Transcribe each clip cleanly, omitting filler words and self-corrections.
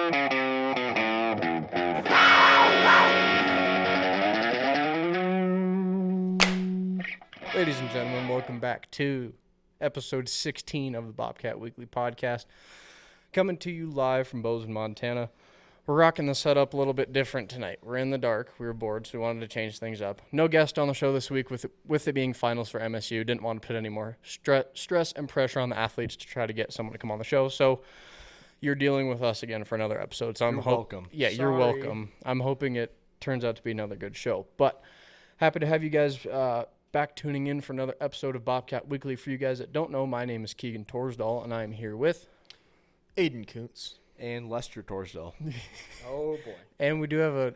Ladies and gentlemen, welcome back to episode 16 of the Bobcat Weekly Podcast. Coming to you live from Bozeman, Montana. We're rocking the setup a little bit different tonight. We're in the dark. We were bored, so we wanted to change things up. No guest on the show this week with it being finals for MSU. Didn't want to put any more stress and pressure on the athletes to try to get someone to come on the show. So you're dealing with us again for another episode. So You're welcome. Yeah, Sorry. You're welcome. I'm hoping it turns out to be another good show. But happy to have you guys back tuning in for another episode of Bobcat Weekly. For you guys that don't know, my name is Keegan Torsdahl, and I am here with Aiden Kuntz. And Lester Torsdahl. Oh, boy. And we do have a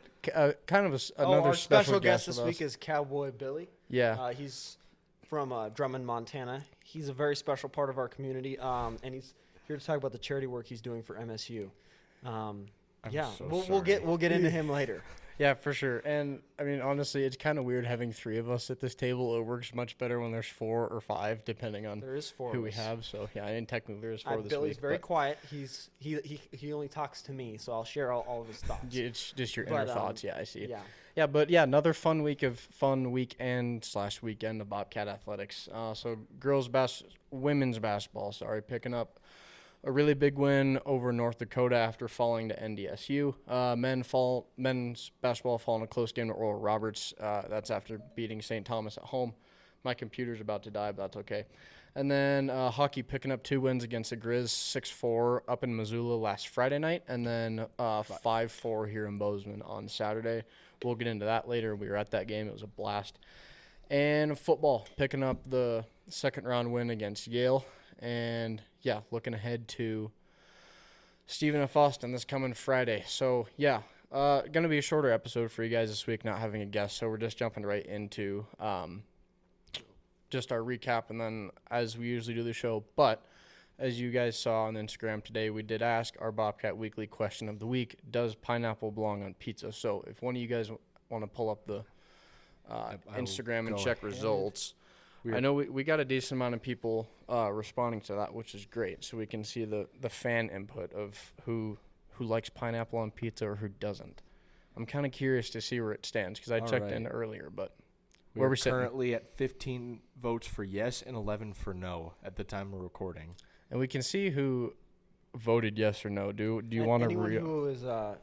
kind of another our special guest with this us. week is Cowboy Billy. Yeah. He's from Drummond, Montana. He's a very special part of our community, and he's here to talk about the charity work he's doing for MSU. We'll get into him later. Yeah, for sure. And, I mean, honestly, it's kind of weird having three of us at this table. It works much better when there's 4 or 5, depending on there is 4 who we have. So, yeah, and technically there is 4 this Billy's week. very quiet. He only talks to me, so I'll share all of his thoughts. It's just your inner thoughts. Yeah, I see. Yeah. Yeah, another fun weekend of Bobcat athletics. So women's basketball, picking up a really big win over North Dakota after falling to NDSU. Men's basketball falling a close game to Oral Roberts. That's after beating St. Thomas at home. My computer's about to die, but that's okay. And then hockey picking up 2 wins against the Grizz, 6-4 up in Missoula last Friday night, and then 5-4 here in Bozeman on Saturday. We'll get into that later. We were at that game. It was a blast. And football picking up the second-round win against Yale. And, yeah, looking ahead to Stephen F. Austin this coming Friday. So, yeah, going to be a shorter episode for you guys this week, not having a guest. So we're just jumping right into just our recap and then as we usually do the show. But as you guys saw on Instagram today, we did ask our Bobcat Weekly question of the week, does pineapple belong on pizza? So if one of you guys want to pull up the Instagram and check results. I know we got a decent amount of people responding to that, which is great. So we can see the fan input of who likes pineapple on pizza or who doesn't. I'm kind of curious to see where it stands because I checked in earlier. But where we're currently at 15 votes for yes and 11 for no at the time of recording. And we can see who voted yes or no. Do you want to anyone who is a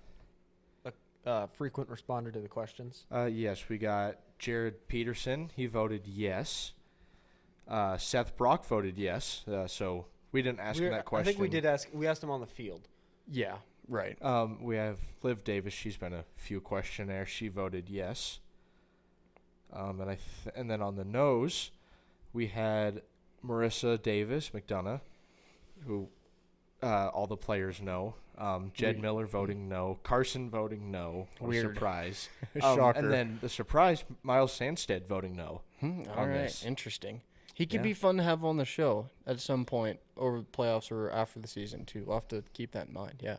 frequent responder to the questions? Yes, we got Jared Peterson. He voted yes. Seth Brock voted yes, so we didn't ask him that question. I think we did ask. We asked him on the field. Yeah, right. We have Liv Davis. She's been a few questionnaires. She voted yes. And then on the no's, we had Marissa Davis McDonough, who all the players know. Jed Miller voting no. Carson voting no. Weird. Surprise. Shocker. And then the surprise, Miles Sandstead voting no. All right, interesting. He could be fun to have on the show at some point over the playoffs or after the season, too. We'll have to keep that in mind, yeah.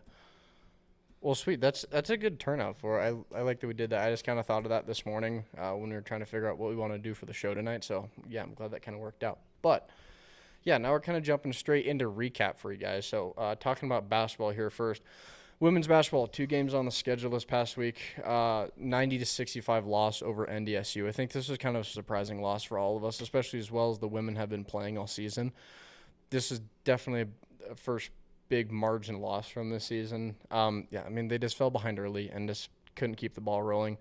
Well, sweet. That's a good turnout for it. I like that we did that. I just kind of thought of that this morning when we were trying to figure out what we want to do for the show tonight. So, yeah, I'm glad that kind of worked out. But, yeah, now we're kind of jumping straight into recap for you guys. So, talking about basketball here first. Women's basketball, 2 games on the schedule this past week, 90-65 loss over NDSU. I think this was kind of a surprising loss for all of us, especially as well as the women have been playing all season. This is definitely a first big margin loss from this season. They just fell behind early and just couldn't keep the ball rolling.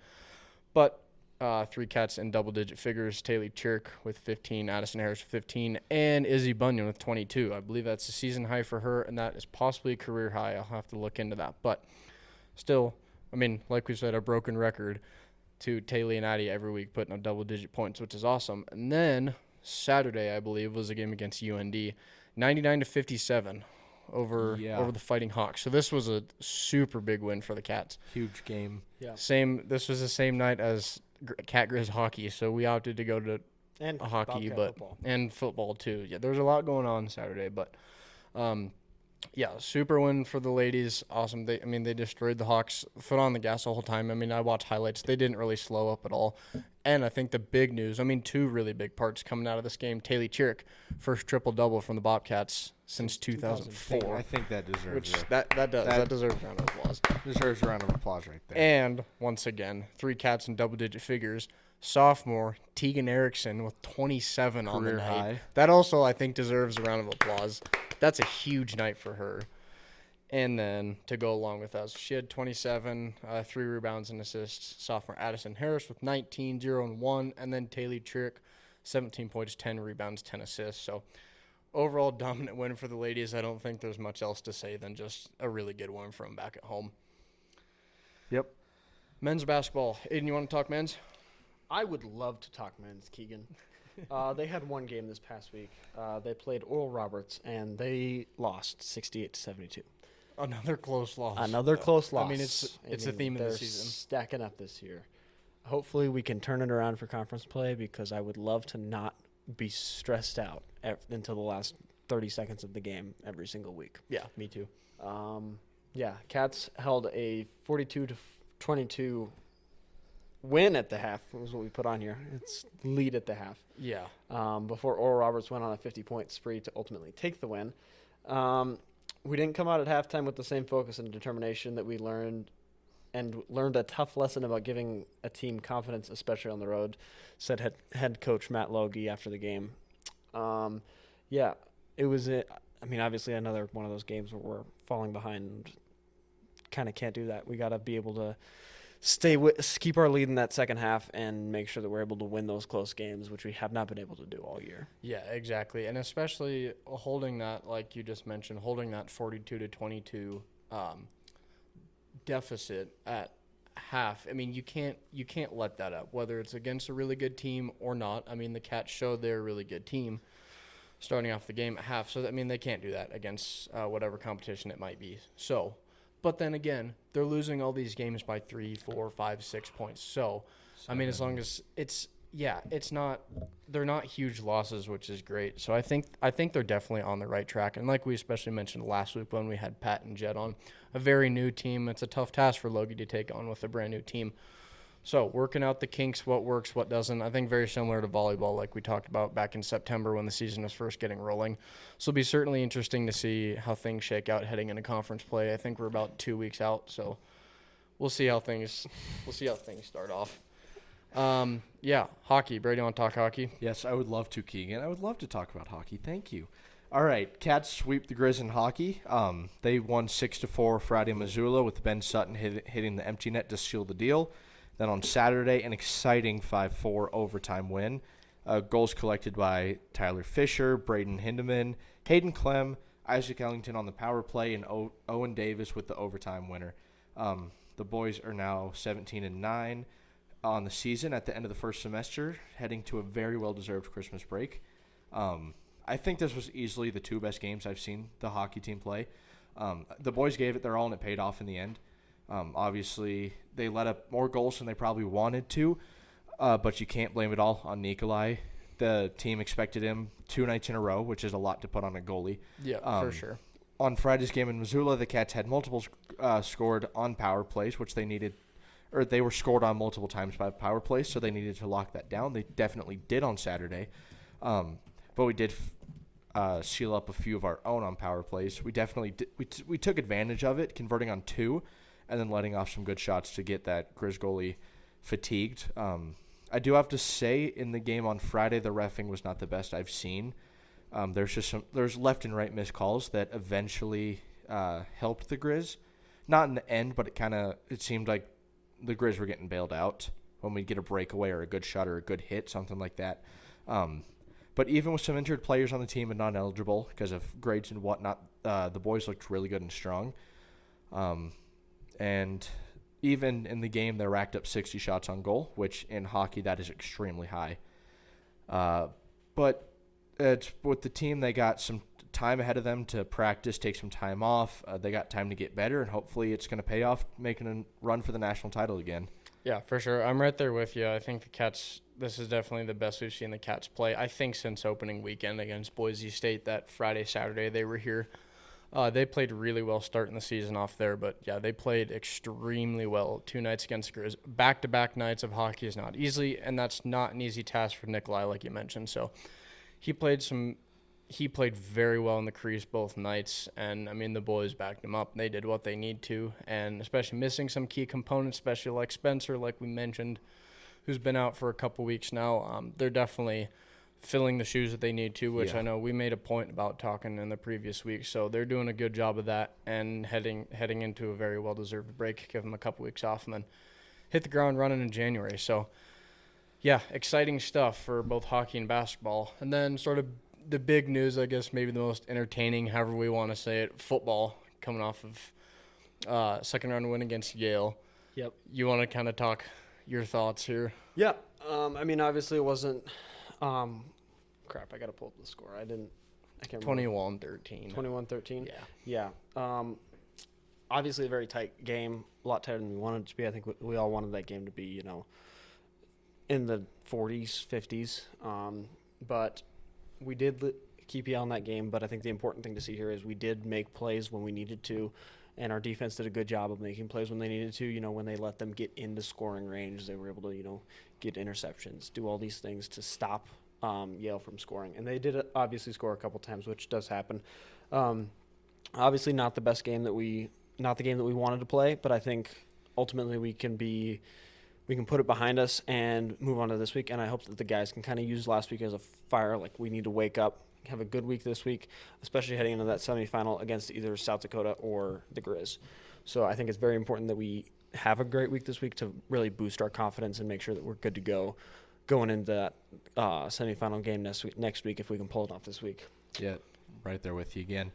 But 3 cats in double-digit figures, Taylor Chirk with 15, Addison Harris with 15, and Izzy Bunyan with 22. I believe that's a season high for her, and that is possibly a career high. I'll have to look into that. But still, I mean, like we said, a broken record to Taylor and Addie every week putting up double-digit points, which is awesome. And then Saturday, I believe, was a game against UND, 99-57 over the Fighting Hawks. So this was a super big win for the Cats. Huge game. Yeah. This was the same night as Cat Grizz hockey, so we opted to go to hockey, football. And football too. Yeah, there was a lot going on Saturday, but Yeah, super win for the ladies. Awesome. They destroyed the Hawks. Foot on the gas the whole time. I mean, I watched highlights. They didn't really slow up at all. And I think the big news, two really big parts coming out of this game. Taylor Chirk, first triple-double from the Bobcats since 2004. I think that deserves Which it. that deserves a round of applause. Deserves a round of applause right there. And once again, 3 cats in double-digit figures. Sophomore Tegan Erickson with 27 on the Career night. high. That also, I think, deserves a round of applause. That's a huge night for her. And then to go along with us, she had 27, 3 rebounds and assists. Sophomore Addison Harris with 19, 0 and 1. And then Taylor Chirk, 17 points, 10 rebounds, 10 assists. So overall dominant win for the ladies. I don't think there's much else to say than just a really good win from back at home. Yep. Men's basketball. Aiden, you want to talk men's? I would love to talk men's, Keegan. They had one game this past week. They played Oral Roberts, and they lost 68-72. Another close loss. Another close loss. It's a theme of the they're season. Stacking up this year. Hopefully, we can turn it around for conference play because I would love to not be stressed out until the last 30 seconds of the game every single week. Yeah, me too. Cats held a 42-22 win at the half. Was what we put on here. It's lead at the half. Yeah. Before Oral Roberts went on a 50-point spree to ultimately take the win. We didn't come out at halftime with the same focus and determination that we learned a tough lesson about giving a team confidence, especially on the road, said head coach Matt Logie after the game. It was obviously another one of those games where we're falling behind. Kind of can't do that. We got to be able to keep our lead in that second half and make sure that we're able to win those close games, which we have not been able to do all year. Yeah, exactly. And especially holding that, like you just mentioned, holding that 42-22 deficit at half. I mean, you can't let that up, whether it's against a really good team or not. I mean, the Cats showed they're a really good team starting off the game at half. So, they can't do that against whatever competition it might be. So, but then again, they're losing all these games by 3, 4, 5, 6 points. So, as long as they're not huge losses, which is great. So I think they're definitely on the right track. And like we especially mentioned last week when we had Pat and Jed on, a very new team. It's a tough task for Logie to take on with a brand new team. So working out the kinks, what works, what doesn't. I think very similar to volleyball, like we talked about back in September when the season was first getting rolling. So it'll be certainly interesting to see how things shake out heading into conference play. I think we're about 2 weeks out, so we'll see how things start off. Hockey. Brady, want to talk hockey? Yes, I would love to, Keegan. I would love to talk about hockey. Thank you. All right, Cats sweep the Grizz in hockey. They won 6-4 Friday in Missoula with Ben Sutton hitting the empty net to seal the deal. Then on Saturday, an exciting 5-4 overtime win. Goals collected by Tyler Fisher, Braden Hindeman, Hayden Clem, Isaac Ellington on the power play, and Owen Davis with the overtime winner. The boys are now 17-9 on the season at the end of the first semester, heading to a very well-deserved Christmas break. I think this was easily the 2 best games I've seen the hockey team play. The boys gave it their all, and it paid off in the end. Obviously, they let up more goals than they probably wanted to, but you can't blame it all on Nikolai. The team expected him 2 nights in a row, which is a lot to put on a goalie. Yeah, for sure. On Friday's game in Missoula, the Cats had multiples scored on power plays, which they needed, or they were scored on multiple times by power plays, so they needed to lock that down. They definitely did on Saturday, but we did seal up a few of our own on power plays. We definitely did, we took advantage of it, converting on 2, and then letting off some good shots to get that Grizz goalie fatigued. I do have to say, in the game on Friday, the reffing was not the best I've seen. There's left and right missed calls that eventually helped the Grizz. Not in the end, but it seemed like the Grizz were getting bailed out when we get a breakaway or a good shot or a good hit, something like that. But even with some injured players on the team and not eligible because of grades and whatnot, the boys looked really good and strong. And even in the game, they racked up 60 shots on goal, which in hockey, that is extremely high. But it's with the team, they got some time ahead of them to practice, take some time off. They got time to get better, and hopefully it's going to pay off making a run for the national title again. Yeah, for sure. I'm right there with you. I think the Cats, this is definitely the best we've seen the Cats play, I think, since opening weekend against Boise State that Friday, Saturday they were here. They played really well starting the season off there, but yeah, they played extremely well 2 nights against the Grizz. Back-to-back nights of hockey is not easy, and that's not an easy task for Nikolai, like you mentioned. So he played very well in the crease both nights, and I mean the boys backed him up. They did what they need to, and especially missing some key components, especially like Spencer, like we mentioned, who's been out for a couple weeks now. They're definitely filling the shoes that they need to, which I know we made a point about talking in the previous week. So they're doing a good job of that and heading into a very well-deserved break. Give them a couple weeks off and then hit the ground running in January. So, yeah, exciting stuff for both hockey and basketball. And then sort of the big news, I guess maybe the most entertaining, however we want to say it, football coming off of second-round win against Yale. Yep. You want to kind of talk your thoughts here? Yeah. I mean, obviously it wasn't crap, I got to pull up the score. I can't remember. 21-13. 21-13? Yeah. Yeah. Obviously a very tight game, a lot tighter than we wanted it to be. I think we all wanted that game to be, in the 40s, 50s. But we did keep yelling that game, but I think the important thing to see here is we did make plays when we needed to, and our defense did a good job of making plays when they needed to. When they let them get into scoring range, they were able to, get interceptions, do all these things to stop Yale from scoring. And they did obviously score a couple times, which does happen. Obviously not the game that we wanted to play, but I think ultimately we can put it behind us and move on to this week. And I hope that the guys can kind of use last week as a fire. Like, we need to wake up, have a good week this week, especially heading into that semifinal against either South Dakota or the Grizz. So I think it's very important that we have a great week this week to really boost our confidence and make sure that we're good to go going into that semifinal game next week if we can pull it off this week. Yeah, right there with you again.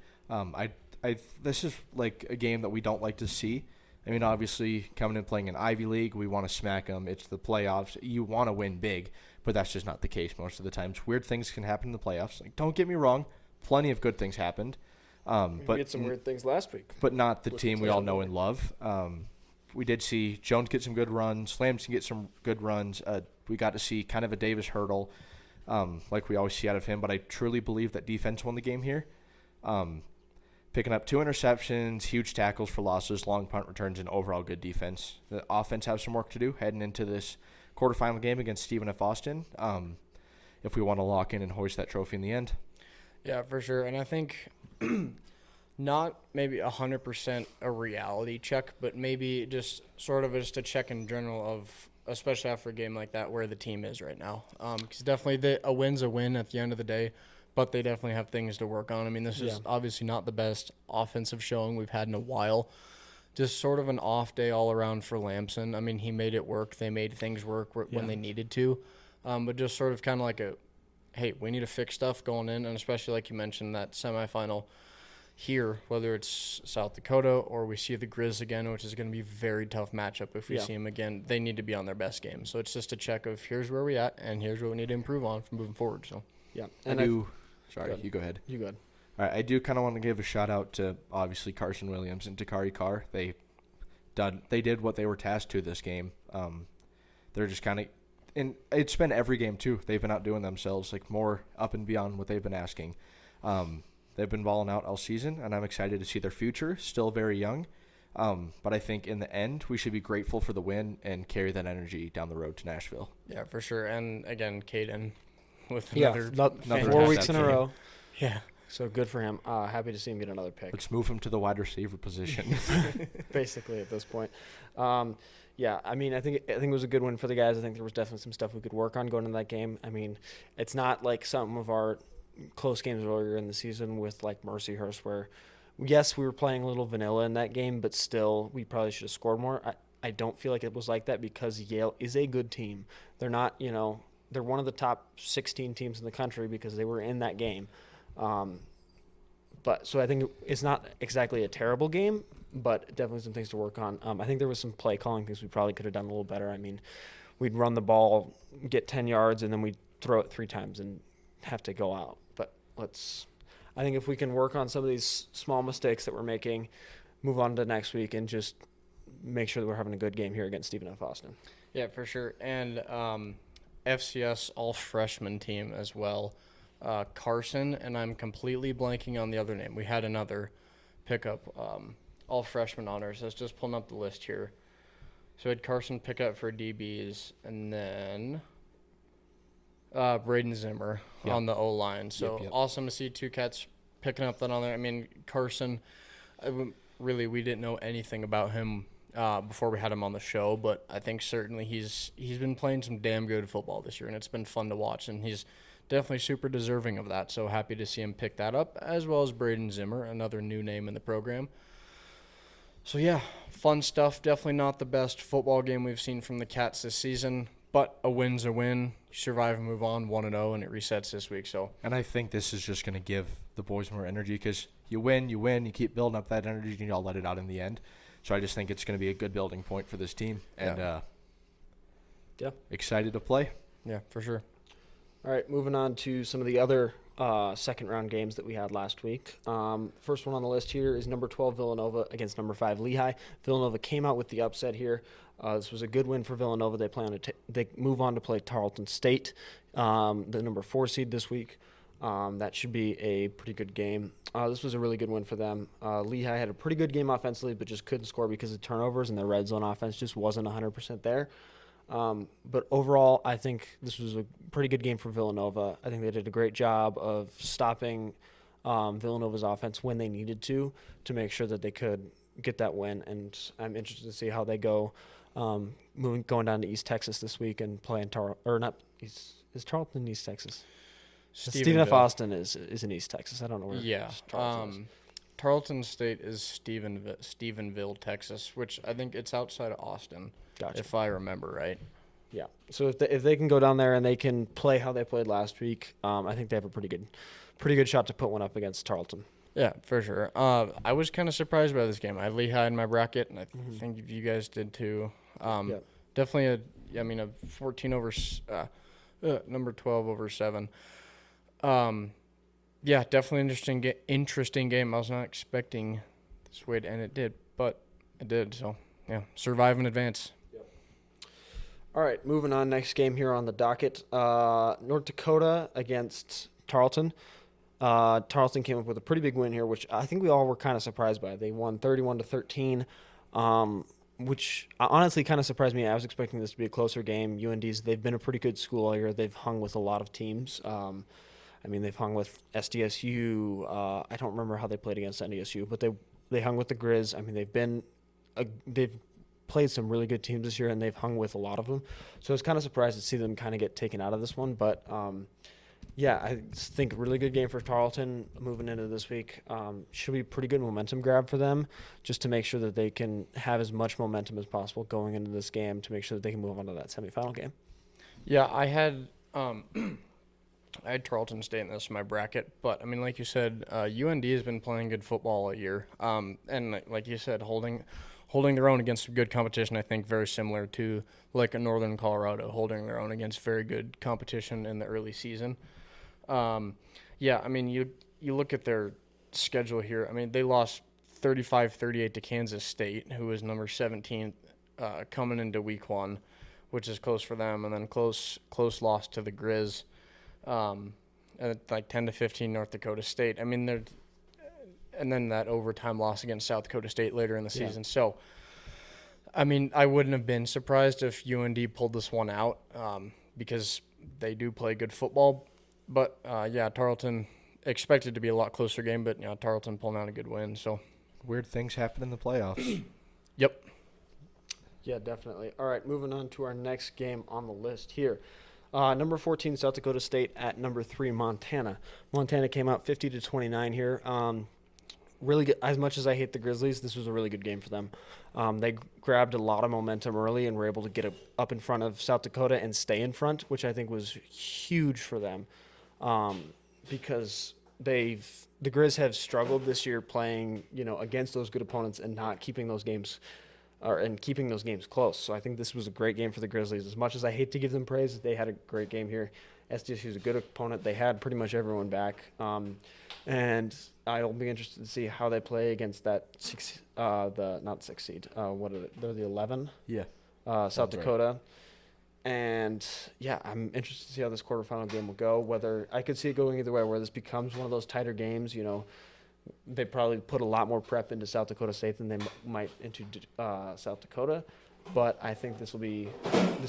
This is like a game that we don't like to see. I mean, obviously, coming and playing in Ivy League, we want to smack them. It's the playoffs. You want to win big, but that's just not the case most of the times. Weird things can happen in the playoffs. Like, don't get me wrong, plenty of good things happened. But we had some weird things last week. But not the team we all know and love. We did see Jones get some good runs, Lamson get some good runs. We got to see kind of a Davis hurdle, like we always see out of him. But I truly believe that defense won the game here. Picking up 2 interceptions, huge tackles for losses, long punt returns, and overall good defense. The offense has some work to do heading into this quarterfinal game against Stephen F. Austin if we want to lock in and hoist that trophy in the end. Yeah, for sure. And I think not maybe 100% a reality check, but maybe just sort of just a check in general of, especially after a game like that, where the team is right now. Because definitely a win's a win at the end of the day, but they definitely have things to work on. I mean, this is obviously not the best offensive showing we've had in a while. Just sort of an off day all around for Lamson. I mean, he made it work. They made things work when they needed to. But just sort of kind of like hey, we need to fix stuff going in, and especially like you mentioned, that semifinal here, whether it's South Dakota or we see the Grizz again, which is going to be a very tough matchup if we see them again. They need to be on their best game. So it's just a check of here's where we're at, and here's what we need to improve on from moving forward. So yeah, and sorry, you go ahead. You go ahead. All right, I do kind of want to give a shout out to obviously Carson Williams and Takari Carr. They did what they were tasked to this game. They're just kind of, and it's been every game too. They've been outdoing themselves, like more up and beyond what they've been asking. They've been balling out all season, and I'm excited to see their future. Still very young, but I think in the end we should be grateful for the win and carry that energy down the road to Nashville. Yeah, for sure. And again, Caden with another 4 weeks in a row. Yeah. So good for him. Happy to see him get another pick. Let's move him to the wide receiver position. Basically, at this point. Yeah, I mean, I think it was a good win for the guys. I think there was definitely some stuff we could work on going into that game. I mean, it's not like some of our close games earlier in the season with like Mercyhurst, where yes, we were playing a little vanilla in that game, but still we probably should have scored more. I don't feel like it was like that because Yale is a good team. They're not, they're one of the top 16 teams in the country because they were in that game. But so I think it's not exactly a terrible game, but definitely some things to work on. I think there was some play calling things we probably could have done a little better. I mean, we'd run the ball, get 10 yards, and then we'd throw it 3 times and have to go out. But I think if we can work on some of these small mistakes that we're making, move on to next week and just make sure that we're having a good game here against Stephen F. Austin. Yeah, for sure. And FCS all-freshman team as well. Carson, and I'm completely blanking on the other name. We had another pickup, all freshman honors. I was just pulling up the list here. So we had Carson Pickup for DBs, and then Braden Zimmer on the O-line. So awesome to see two cats picking up that on there. I mean, Carson, really, we didn't know anything about him before we had him on the show, but I think certainly he's been playing some damn good football this year, and it's been fun to watch, and he's definitely super deserving of that. So happy to see him pick that up, as well as Braden Zimmer, another new name in the program. So yeah, fun stuff. Definitely not the best football game we've seen from the Cats this season, but a win's a win. You survive and move on 1-0, and it resets this week. So, and I think this is just going to give the boys more energy because you win, you keep building up that energy, and y'all let it out in the end. So I just think it's going to be a good building point for this team, and excited to play. Yeah, for sure. All right, moving on to some of the other second-round games that we had last week. First one on the list here is number 12 Villanova against number 5 Lehigh. Villanova came out with the upset here. This was a good win for Villanova. They move on to play Tarleton State, the number 4 seed this week. That should be a pretty good game. This was a really good win for them. Lehigh had a pretty good game offensively, but just couldn't score because of turnovers, and their red zone offense just wasn't 100% there. But overall, I think this was a pretty good game for Villanova. I think they did a great job of stopping Villanova's offense when they needed to make sure that they could get that win. And I'm interested to see how they go going down to East Texas this week and playing is Tarleton East Texas? Stephen F. Austin is in East Texas. I don't know where. Yeah. Tarleton State is Stephenville, Texas, which I think it's outside of Austin. Gotcha. If I remember right. Yeah. So if they can go down there and they can play how they played last week, I think they have a pretty good shot to put one up against Tarleton. Yeah, for sure. I was kind of surprised by this game. I had Lehigh in my bracket, and I think you guys did too. Definitely a 14 over number 12 over 7. Yeah, definitely interesting game. I was not expecting this way to end. It did, but it did. So yeah, survive and advance. All right, moving on. Next game here on the docket. North Dakota against Tarleton. Tarleton came up with a pretty big win here, which I think we all were kind of surprised by. They won 31-13, which honestly kind of surprised me. I was expecting this to be a closer game. They've been a pretty good school all year. They've hung with a lot of teams. They've hung with SDSU. I don't remember how they played against NDSU, but they hung with the Grizz. I mean, they've played some really good teams this year, and they've hung with a lot of them. So I was kind of surprised to see them kind of get taken out of this one. But, I think a really good game for Tarleton moving into this week. Should be a pretty good momentum grab for them just to make sure that they can have as much momentum as possible going into this game to make sure that they can move on to that semifinal game. Yeah, I had Tarleton State in this in my bracket, but I mean, like you said, UND has been playing good football all year, and like you said, holding their own against good competition. I think very similar to like a Northern Colorado holding their own against very good competition in the early season. You look at their schedule here. I mean, they lost 35-38 to Kansas State, who was number 17 coming into week 1, which is close for them, and then close loss to the Grizz. And like 10-15 North Dakota State. I mean, and then that overtime loss against South Dakota State later in the season. Yeah. So, I mean, I wouldn't have been surprised if UND pulled this one out because they do play good football. But, Tarleton expected to be a lot closer game, but, Tarleton pulling out a good win. So weird things happen in the playoffs. Yep. Yeah, definitely. All right, moving on to our next game on the list here. Number 14, South Dakota State at number 3, Montana. Montana came out 50-29 here. Really good. As much as I hate the Grizzlies, this was a really good game for them. They grabbed a lot of momentum early and were able to get up in front of South Dakota and stay in front, which I think was huge for them because the Grizz have struggled this year playing, against those good opponents and not keeping those games keeping those games close. So I think this was a great game for the Grizzlies. As much as I hate to give them praise, they had a great game here. SDSU is a good opponent. They had pretty much everyone back. And I'll be interested to see how they play against that not 6 seed. What are they? They're the 11? Yeah. South Dakota. Right. And, I'm interested to see how this quarterfinal game will go. Whether I could see it going either way, where this becomes one of those tighter games, they probably put a lot more prep into South Dakota State than they might into South Dakota. But I think this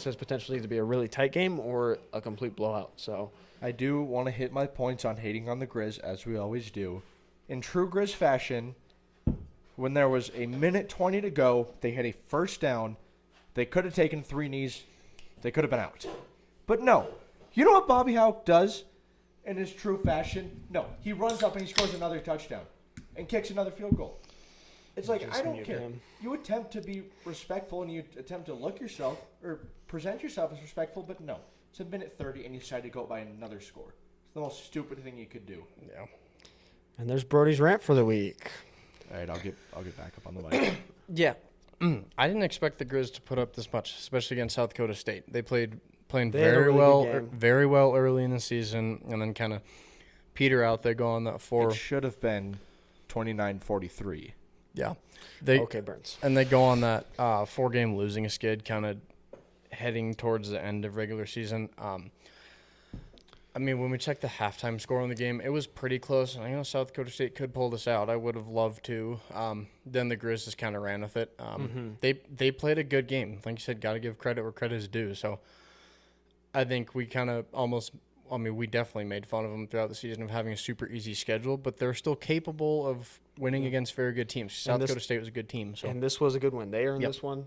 has potentially to be a really tight game or a complete blowout. So I do want to hit my points on hating on the Grizz, as we always do. In true Grizz fashion, when there was a minute 20 to go, they had a first down. They could have taken 3 knees. They could have been out. But no. You know what Bobby Houck does in his true fashion? No. He runs up and he scores another touchdown and kicks another field goal. It's like, I don't care. You attempt to be respectful and you attempt to look yourself or present yourself as respectful, but no. It's a minute 30 and you decide to go by another score. It's the most stupid thing you could do. Yeah. And there's Brody's rant for the week. All right, I'll get back up on the mic. Yeah. I didn't expect the Grizz to put up this much, especially against South Dakota State. They playing They had a very really well, good game. very well early in the season, and then kind of peter out. They go on that 4. It should have been 29-43. Yeah. Okay, Burns. And they go on that 4-game losing skid, kind of heading towards the end of regular season. I mean, when we checked the halftime score on the game, it was pretty close. I know South Dakota State could pull this out. I would have loved to. Then the Grizz just kind of ran with it. They played a good game. Like you said, got to give credit where credit is due. So I think we kind of we definitely made fun of them throughout the season of having a super easy schedule, but they're still capable of winning against very good teams. South Dakota State was a good team. So. And this was a good one. They earned this one.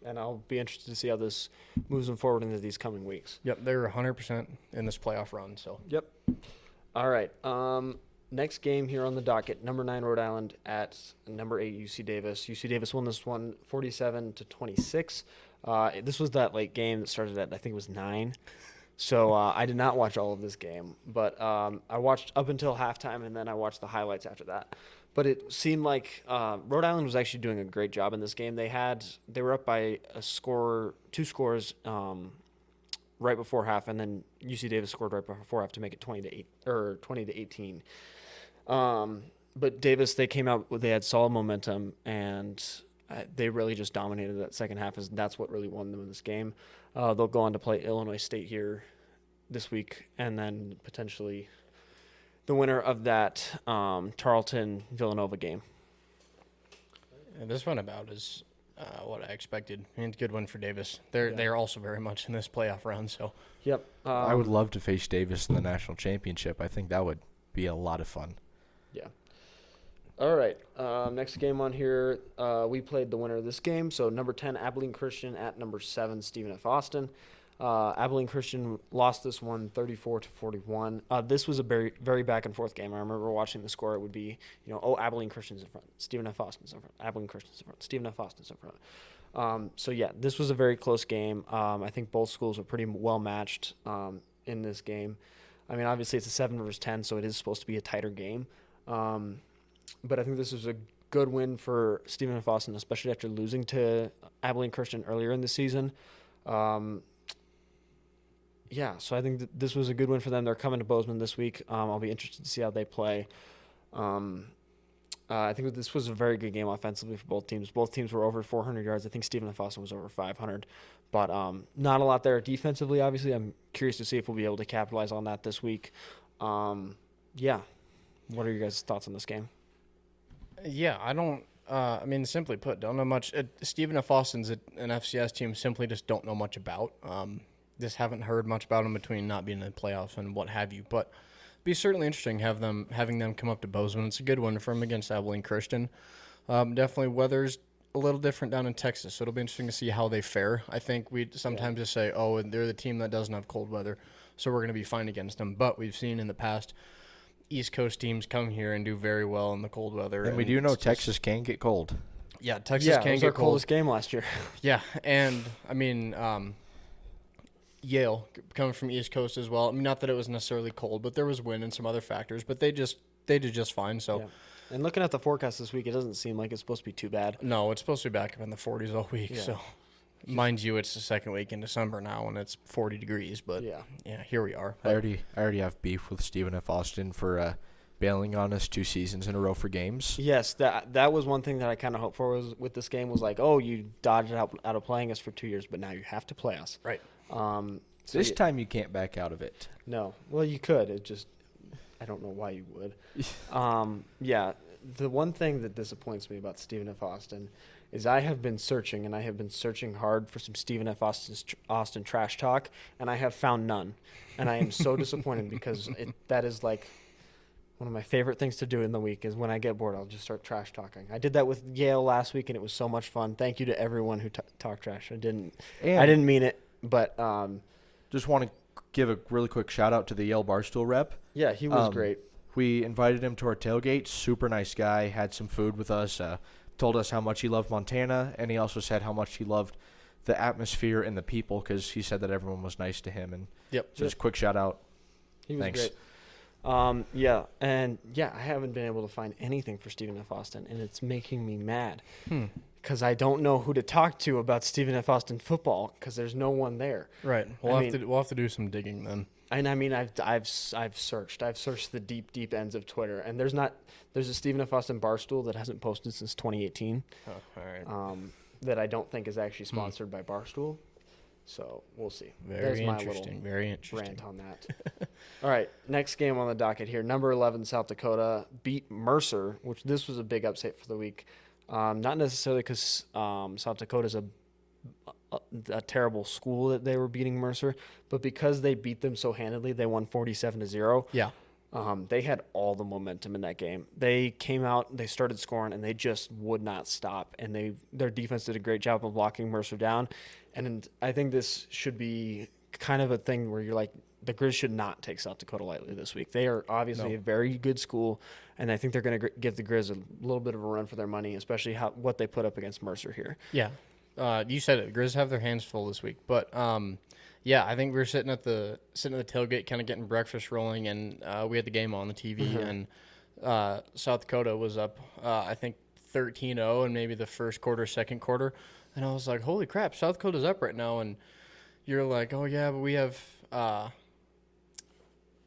And I'll be interested to see how this moves them forward into these coming weeks. Yep, they're 100% in this playoff run. So. Yep. All right. Next game here on the docket, number 9 Rhode Island at number 8 UC Davis. UC Davis won this one 47-26. This was that late game that started at, I think it was 9. So I did not watch all of this game, but I watched up until halftime, and then I watched the highlights after that. But it seemed like Rhode Island was actually doing a great job in this game. They were up by 2 scores right before half, and then UC Davis scored right before half to make it 20-18. But Davis, they came out, they had solid momentum, and they really just dominated that second half. That's what really won them in this game. They'll go on to play Illinois State here this week, and then potentially the winner of that Tarleton-Villanova game. And this one about is what I expected. And it's a good one for Davis. They're also very much in this playoff round. So. Yep. I would love to face Davis in the national championship. I think that would be a lot of fun. Yeah. All right. Next game on here, we played the winner of this game. So number 10, Abilene Christian at number 7, Stephen F. Austin. Abilene Christian lost this one 34-41. This was a very, very back and forth game. I remember watching the score. It would be, Abilene Christian's in front, Stephen F. Austin's in front, Abilene Christian's in front, Stephen F. Austin's in front. So yeah, this was a very close game. I think both schools were pretty well matched in this game. I mean, obviously it's a 7 versus 10, so it is supposed to be a tighter game. But I think this was a good win for Stephen F. Austin, especially after losing to Abilene Christian earlier in the season. So I think this was a good win for them. They're coming to Bozeman this week. I'll be interested to see how they play. I think this was a very good game offensively for both teams. Both teams were over 400 yards. I think Stephen F. Austin was over 500. But not a lot there defensively, obviously. I'm curious to see if we'll be able to capitalize on that this week. What are your guys' thoughts on this game? Yeah, I don't simply put, don't know much. Stephen F. Austin's an FCS team simply just don't know much about. Just haven't heard much about them between not being in the playoffs and what have you. But it'd be certainly interesting having them come up to Bozeman. It's a good one for them against Abilene Christian. Definitely weather's a little different down in Texas, so it'll be interesting to see how they fare. I think we sometimes just say, they're the team that doesn't have cold weather, so we're going to be fine against them. But we've seen in the past East Coast teams come here and do very well in the cold weather. And we do know Texas can get cold. Yeah, Texas can it was get our cold. coldest game last year. Yeah, and I mean, Yale coming from East Coast as well. I mean, not that it was necessarily cold, but there was wind and some other factors. But they did just fine. So, yeah. And looking at the forecast this week, it doesn't seem like it's supposed to be too bad. No, it's supposed to be back up in the 40s all week. Yeah. So, mind you, it's the second week in December now, and it's 40 degrees. But yeah, here we are. I already have beef with Stephen F. Austin for bailing on us 2 seasons in a row for games. Yes, that was one thing that I kind of hoped for with this game was like, you dodged out of playing us for 2 years, but now you have to play us. Right. This time you can't back out of it. No. Well, you could. It just I don't know why you would. Yeah, the one thing that disappoints me about Stephen F. Austin is I have been searching, and I have been searching hard for some Stephen F. Austin trash talk, and I have found none. And I am so disappointed because that is like one of my favorite things to do in the week is when I get bored, I'll just start trash talking. I did that with Yale last week, and it was so much fun. Thank you to everyone who talked trash. I didn't mean it, but just want to give a really quick shout out to the Yale Barstool rep. Yeah, he was great. We invited him to our tailgate. Super nice guy. Had some food with us. Told us how much he loved Montana, and he also said how much he loved the atmosphere and the people because he said that everyone was nice to him. And just quick shout out. He was Thanks. great. I haven't been able to find anything for Stephen F. Austin, and it's making me mad because I don't know who to talk to about Stephen F. Austin football because there's no one there. Right. We'll have to do some digging then. And I mean, I've searched the deep ends of Twitter, and there's a Stephen F. Austin Barstool that hasn't posted since 2018. Oh, all right. That I don't think is actually sponsored by Barstool. So we'll see. Very interesting. Rant on that. All right, next game on the docket here. Number 11, South Dakota beat Mercer, which this was a big upset for the week. Not necessarily because South Dakota is a terrible school that they were beating Mercer, but because they beat them so handedly, they won 47-0. Yeah. They had all the momentum in that game. They came out, they started scoring, and they just would not stop. And their defense did a great job of locking Mercer down. And I think this should be kind of a thing where you're like, the Grizz should not take South Dakota lightly this week. They are obviously a very good school, and I think they're going to give the Grizz a little bit of a run for their money, especially what they put up against Mercer here. Yeah. You said it. Grizz have their hands full this week. But, I think we were sitting at the tailgate kind of getting breakfast rolling, and we had the game on the TV, and South Dakota was up, I think, 13-0 in maybe the first quarter, second quarter. And I was like, holy crap, South Dakota's up right now. And you're like, oh, yeah, but we have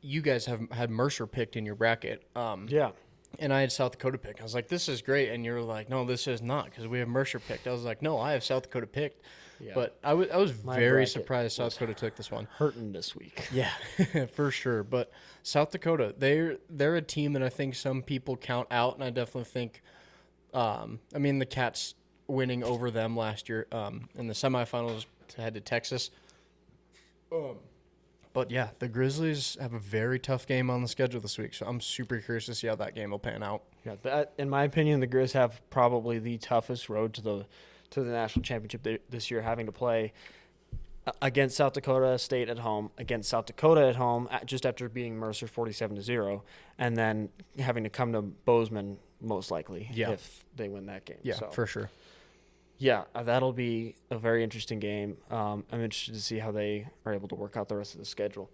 you guys have had Mercer picked in your bracket. Yeah. And I had South Dakota picked. I was like, this is great. And you're like, no, this is not because we have Mercer picked. I was like, no, I have South Dakota picked. Yeah. But I was very surprised South Dakota took this one. Hurting this week. Yeah, for sure. But South Dakota, they're a team that I think some people count out, and I definitely think, the Cats winning over them last year in the semifinals to head to Texas. But yeah, the Grizzlies have a very tough game on the schedule this week, so I'm super curious to see how that game will pan out. Yeah, in my opinion, the Grizz have probably the toughest road to the national championship this year, having to play against South Dakota State at home, against South Dakota at home, just after beating Mercer 47-0, and then having to come to Bozeman most likely if they win that game. Yeah, so, for sure. Yeah, that'll be a very interesting game. I'm interested to see how they are able to work out the rest of the schedule.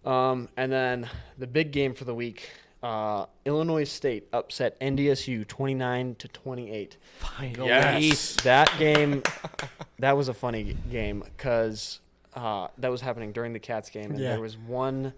And then the big game for the week, Illinois State upset NDSU 29-28. Finally. Yes. That game, that was a funny game because that was happening during the Cats game. And there was one,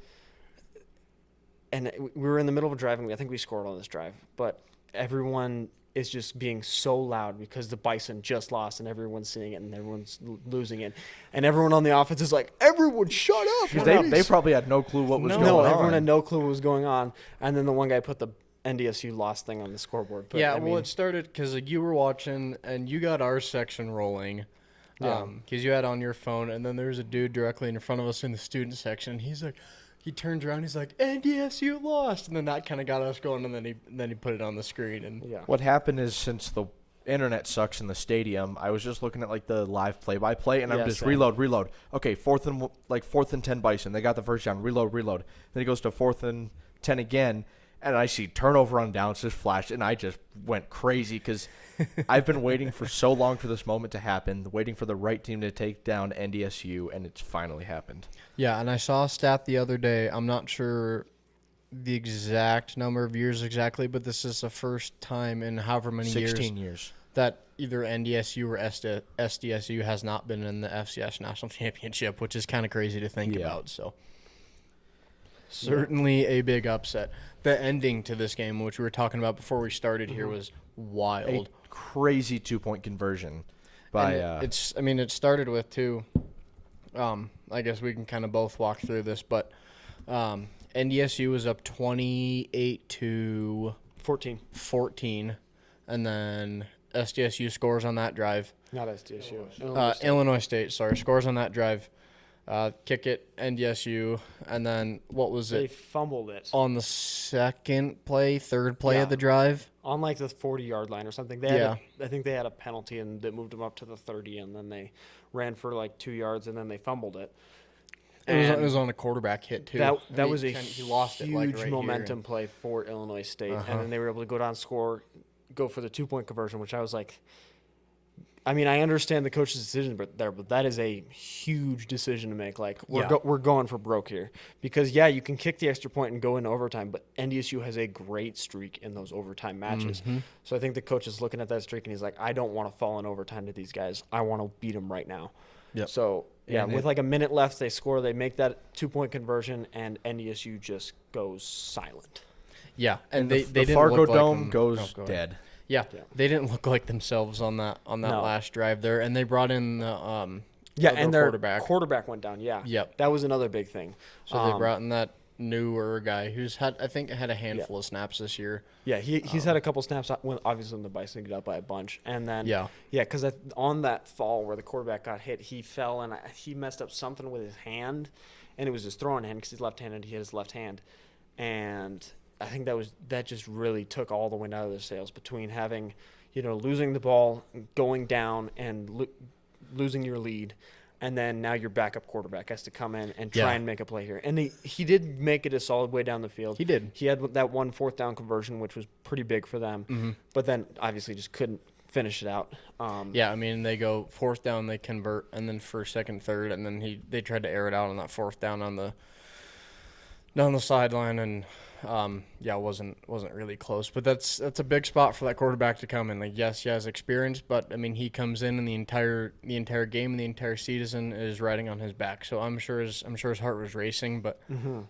and we were in the middle of a driving. I think we scored on this drive, but everyone is just being so loud because the Bison just lost and everyone's seeing it and everyone's losing it. And everyone on the offense is like, everyone shut up. They probably had no clue what was going on. No, everyone had no clue what was going on. And then the one guy put the NDSU lost thing on the scoreboard. But, it started because you were watching and you got our section rolling because you had on your phone. And then there was a dude directly in front of us in the student section. He's like, he turns around, he's like, NDSU lost. And then that kind of got us going, and then he put it on the screen. And what happened is since the internet sucks in the stadium, I was just looking at like the live play-by-play, and I'm just reload. Okay, fourth and 10 Bison. They got the first down. Reload. Then he goes to 4th and 10 again, and I see turnover on downs just flash, and I just went crazy because I've been waiting for so long for this moment to happen, waiting for the right team to take down NDSU, and it's finally happened. Yeah, and I saw a stat the other day. I'm not sure the exact number of years exactly, but this is the first time in however many 16 years that either NDSU or SDSU has not been in the FCS National Championship, which is kind of crazy to think about. So certainly a big upset. The ending to this game, which we were talking about before we started here, was wild. A crazy 2-point conversion. It started with two. I guess we can kind of both walk through this, but NDSU was up 28-14, 14. and then SDSU scores on that drive. Not SDSU. Illinois State, sorry, scores on that drive. Kick it, NDSU, and then what was They it? fumbled it. On the third play of the drive. On like the 40-yard line or something. I think they had a penalty and that moved them up to the 30, and then they ran for like 2 yards, and then they fumbled it. It was on a quarterback hit too. That was a he lost huge it, like, right momentum here. play for Illinois State, Uh-huh. and then they were able to go down, go for the 2-point conversion, which I was like, I mean, I understand the coach's decision, but that is a huge decision to make. Like, we're going for broke here because you can kick the extra point and go into overtime, but NDSU has a great streak in those overtime matches. Mm-hmm. So I think the coach is looking at that streak and he's like, I don't want to fall in overtime to these guys. I want to beat them right now. Yep. So with like a minute left, they score. They make that 2-point conversion, and NDSU just goes silent. Yeah, and the they didn't Fargo look like Dome them. goes go ahead. dead. Yeah, they didn't look like themselves on that No. last drive there, and they brought in the and their their quarterback went down. Yeah. Yep. That was another big thing. So they brought in that newer guy who's had a handful of snaps this year. Yeah, he's had a couple snaps when obviously when the Bison get up by a bunch, and then because on that fall where the quarterback got hit, he fell and he messed up something with his hand, and it was his throwing hand because he's left-handed. He hit his left hand, and I think that just really took all the wind out of their sails between having, losing the ball, going down, and losing your lead. And then now your backup quarterback has to come in and try and make a play here. And he did make it a solid way down the field. He did. He had that 1 4th down conversion, which was pretty big for them. Mm-hmm. But then obviously just couldn't finish it out. I mean, they go 4th down, they convert, and then 1st, 2nd, 3rd, and then they tried to air it out on that 4th down down the sideline, and it wasn't really close. But that's a big spot for that quarterback to come in. Like, yes, he has experience, but I mean, he comes in and the entire game and the entire season is riding on his back. So I'm sure his heart was racing, but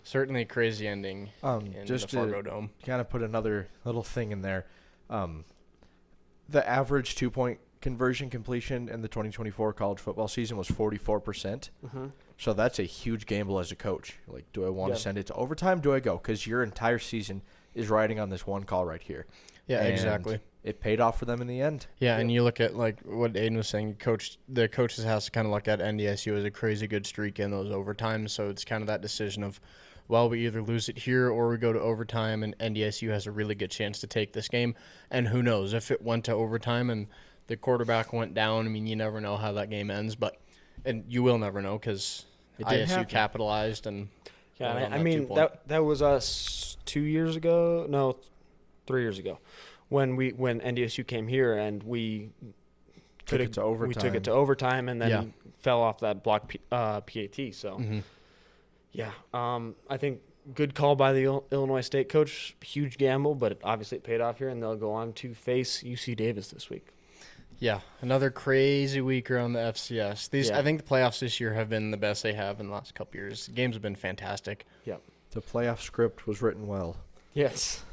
certainly a crazy ending in just the Fargo Dome. Kind of put another little thing in there. The average 2-point conversion completion in the 2024 college football season was 44%. Mm-hmm. So that's a huge gamble as a coach. Like, do I want to send it to overtime? Do I go? Because your entire season is riding on this one call right here. Yeah, and exactly. It paid off for them in the end. Yeah, and you look at like what Aiden was saying. The coaches has to kind of look at NDSU as a crazy good streak in those overtimes. So it's kind of that decision of, well, we either lose it here or we go to overtime, and NDSU has a really good chance to take this game. And who knows if it went to overtime and the quarterback went down? I mean, you never know how that game ends, and you will never know because ISU capitalized and I mean that was us 2 years ago, no, 3 years ago, when NDSU came here and we took it to overtime. We took it to overtime and then fell off that block PAT. So I think good call by the Illinois State coach. Huge gamble, but obviously it paid off here, and they'll go on to face UC Davis this week. Yeah, another crazy week around the FCS. I think the playoffs this year have been the best they have in the last couple years. The games have been fantastic. Yep. The playoff script was written well. Yes.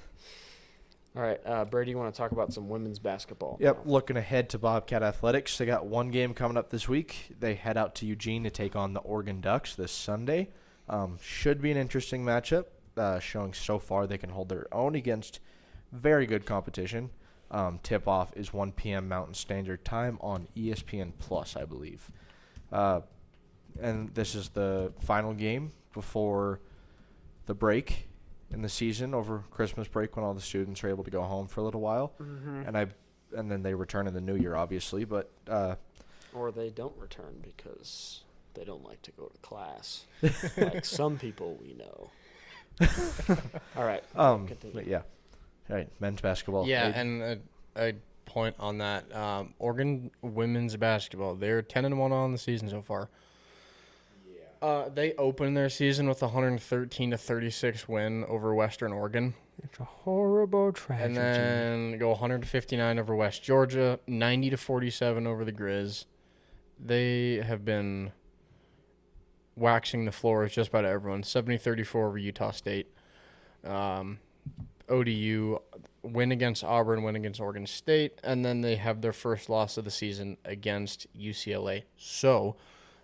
All right, Brady, you want to talk about some women's basketball? Yep, looking ahead to Bobcat Athletics. They got one game coming up this week. They head out to Eugene to take on the Oregon Ducks this Sunday. Should be an interesting matchup, showing so far they can hold their own against very good competition. Tip-off is 1 p.m. Mountain Standard Time on ESPN Plus, I believe. And this is the final game before the break in the season over Christmas break when all the students are able to go home for a little while. Mm-hmm. And then they return in the new year, obviously. But or they don't return because they don't like to go to class, like some people we know. All right. But yeah. All right, men's basketball. Yeah, and a point on that. Oregon women's basketball, they're 10-1 on the season so far. Yeah. They opened their season with a 113-36 win over Western Oregon. It's a horrible tragedy. And then go 159 over West Georgia, 90-47 over the Grizz. They have been waxing the floor with just about everyone. 70-34 over Utah State. ODU win against Auburn, win against Oregon State, and then they have their first loss of the season against UCLA. So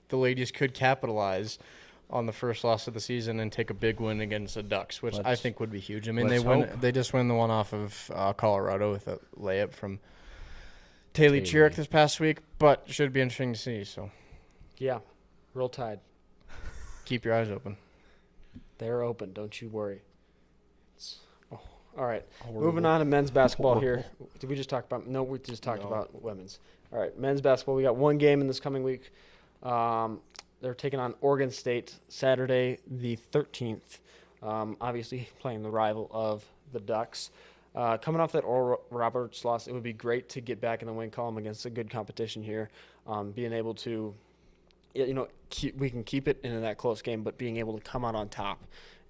the ladies could capitalize on the first loss of the season and take a big win against the Ducks, which I think would be huge. I mean, let's hope. They just win the one off of Colorado with a layup from Taylor Chiric this past week, but should be interesting to see. So, Yeah, roll Tide. keep your eyes open. They're open. Don't you worry. All right. Moving on to men's basketball here. Did we just talk about? No, we just talked about women's. All right, men's basketball. We got one game in this coming week. They're taking on Oregon State Saturday the 13th. Obviously playing the rival of the Ducks. Coming off that Oral Roberts loss, it would be great to get back in the win column against a good competition here. Being able to, we can keep it into that close game, but being able to come out on top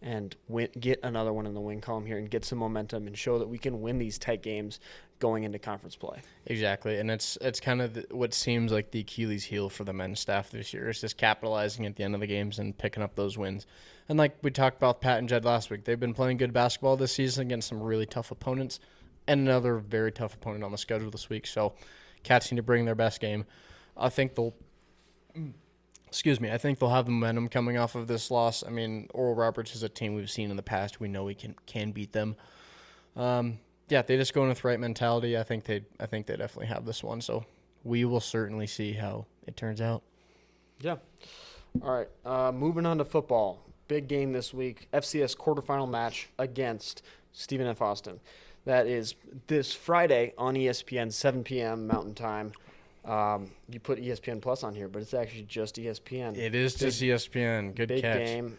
and get another one in the win column here and get some momentum and show that we can win these tight games going into conference play. Exactly, and it's kind of what seems like the Achilles heel for the men's staff this year. It's just capitalizing at the end of the games and picking up those wins. And like we talked about Pat and Jed last week, they've been playing good basketball this season against some really tough opponents and another very tough opponent on the schedule this week. So Cats need to bring their best game. I think they'll have the momentum coming off of this loss. I mean, Oral Roberts is a team we've seen in the past. We know we can beat them. Yeah, they just go in with the right mentality. I think they definitely have this one. So we will certainly see how it turns out. Yeah. All right. Moving on to football. Big game this week. FCS quarterfinal match against Stephen F. Austin. That is this Friday on ESPN, 7 p.m. Mountain Time. You put ESPN Plus on here, but it's actually just ESPN. It is just ESPN. Good big catch. Big game.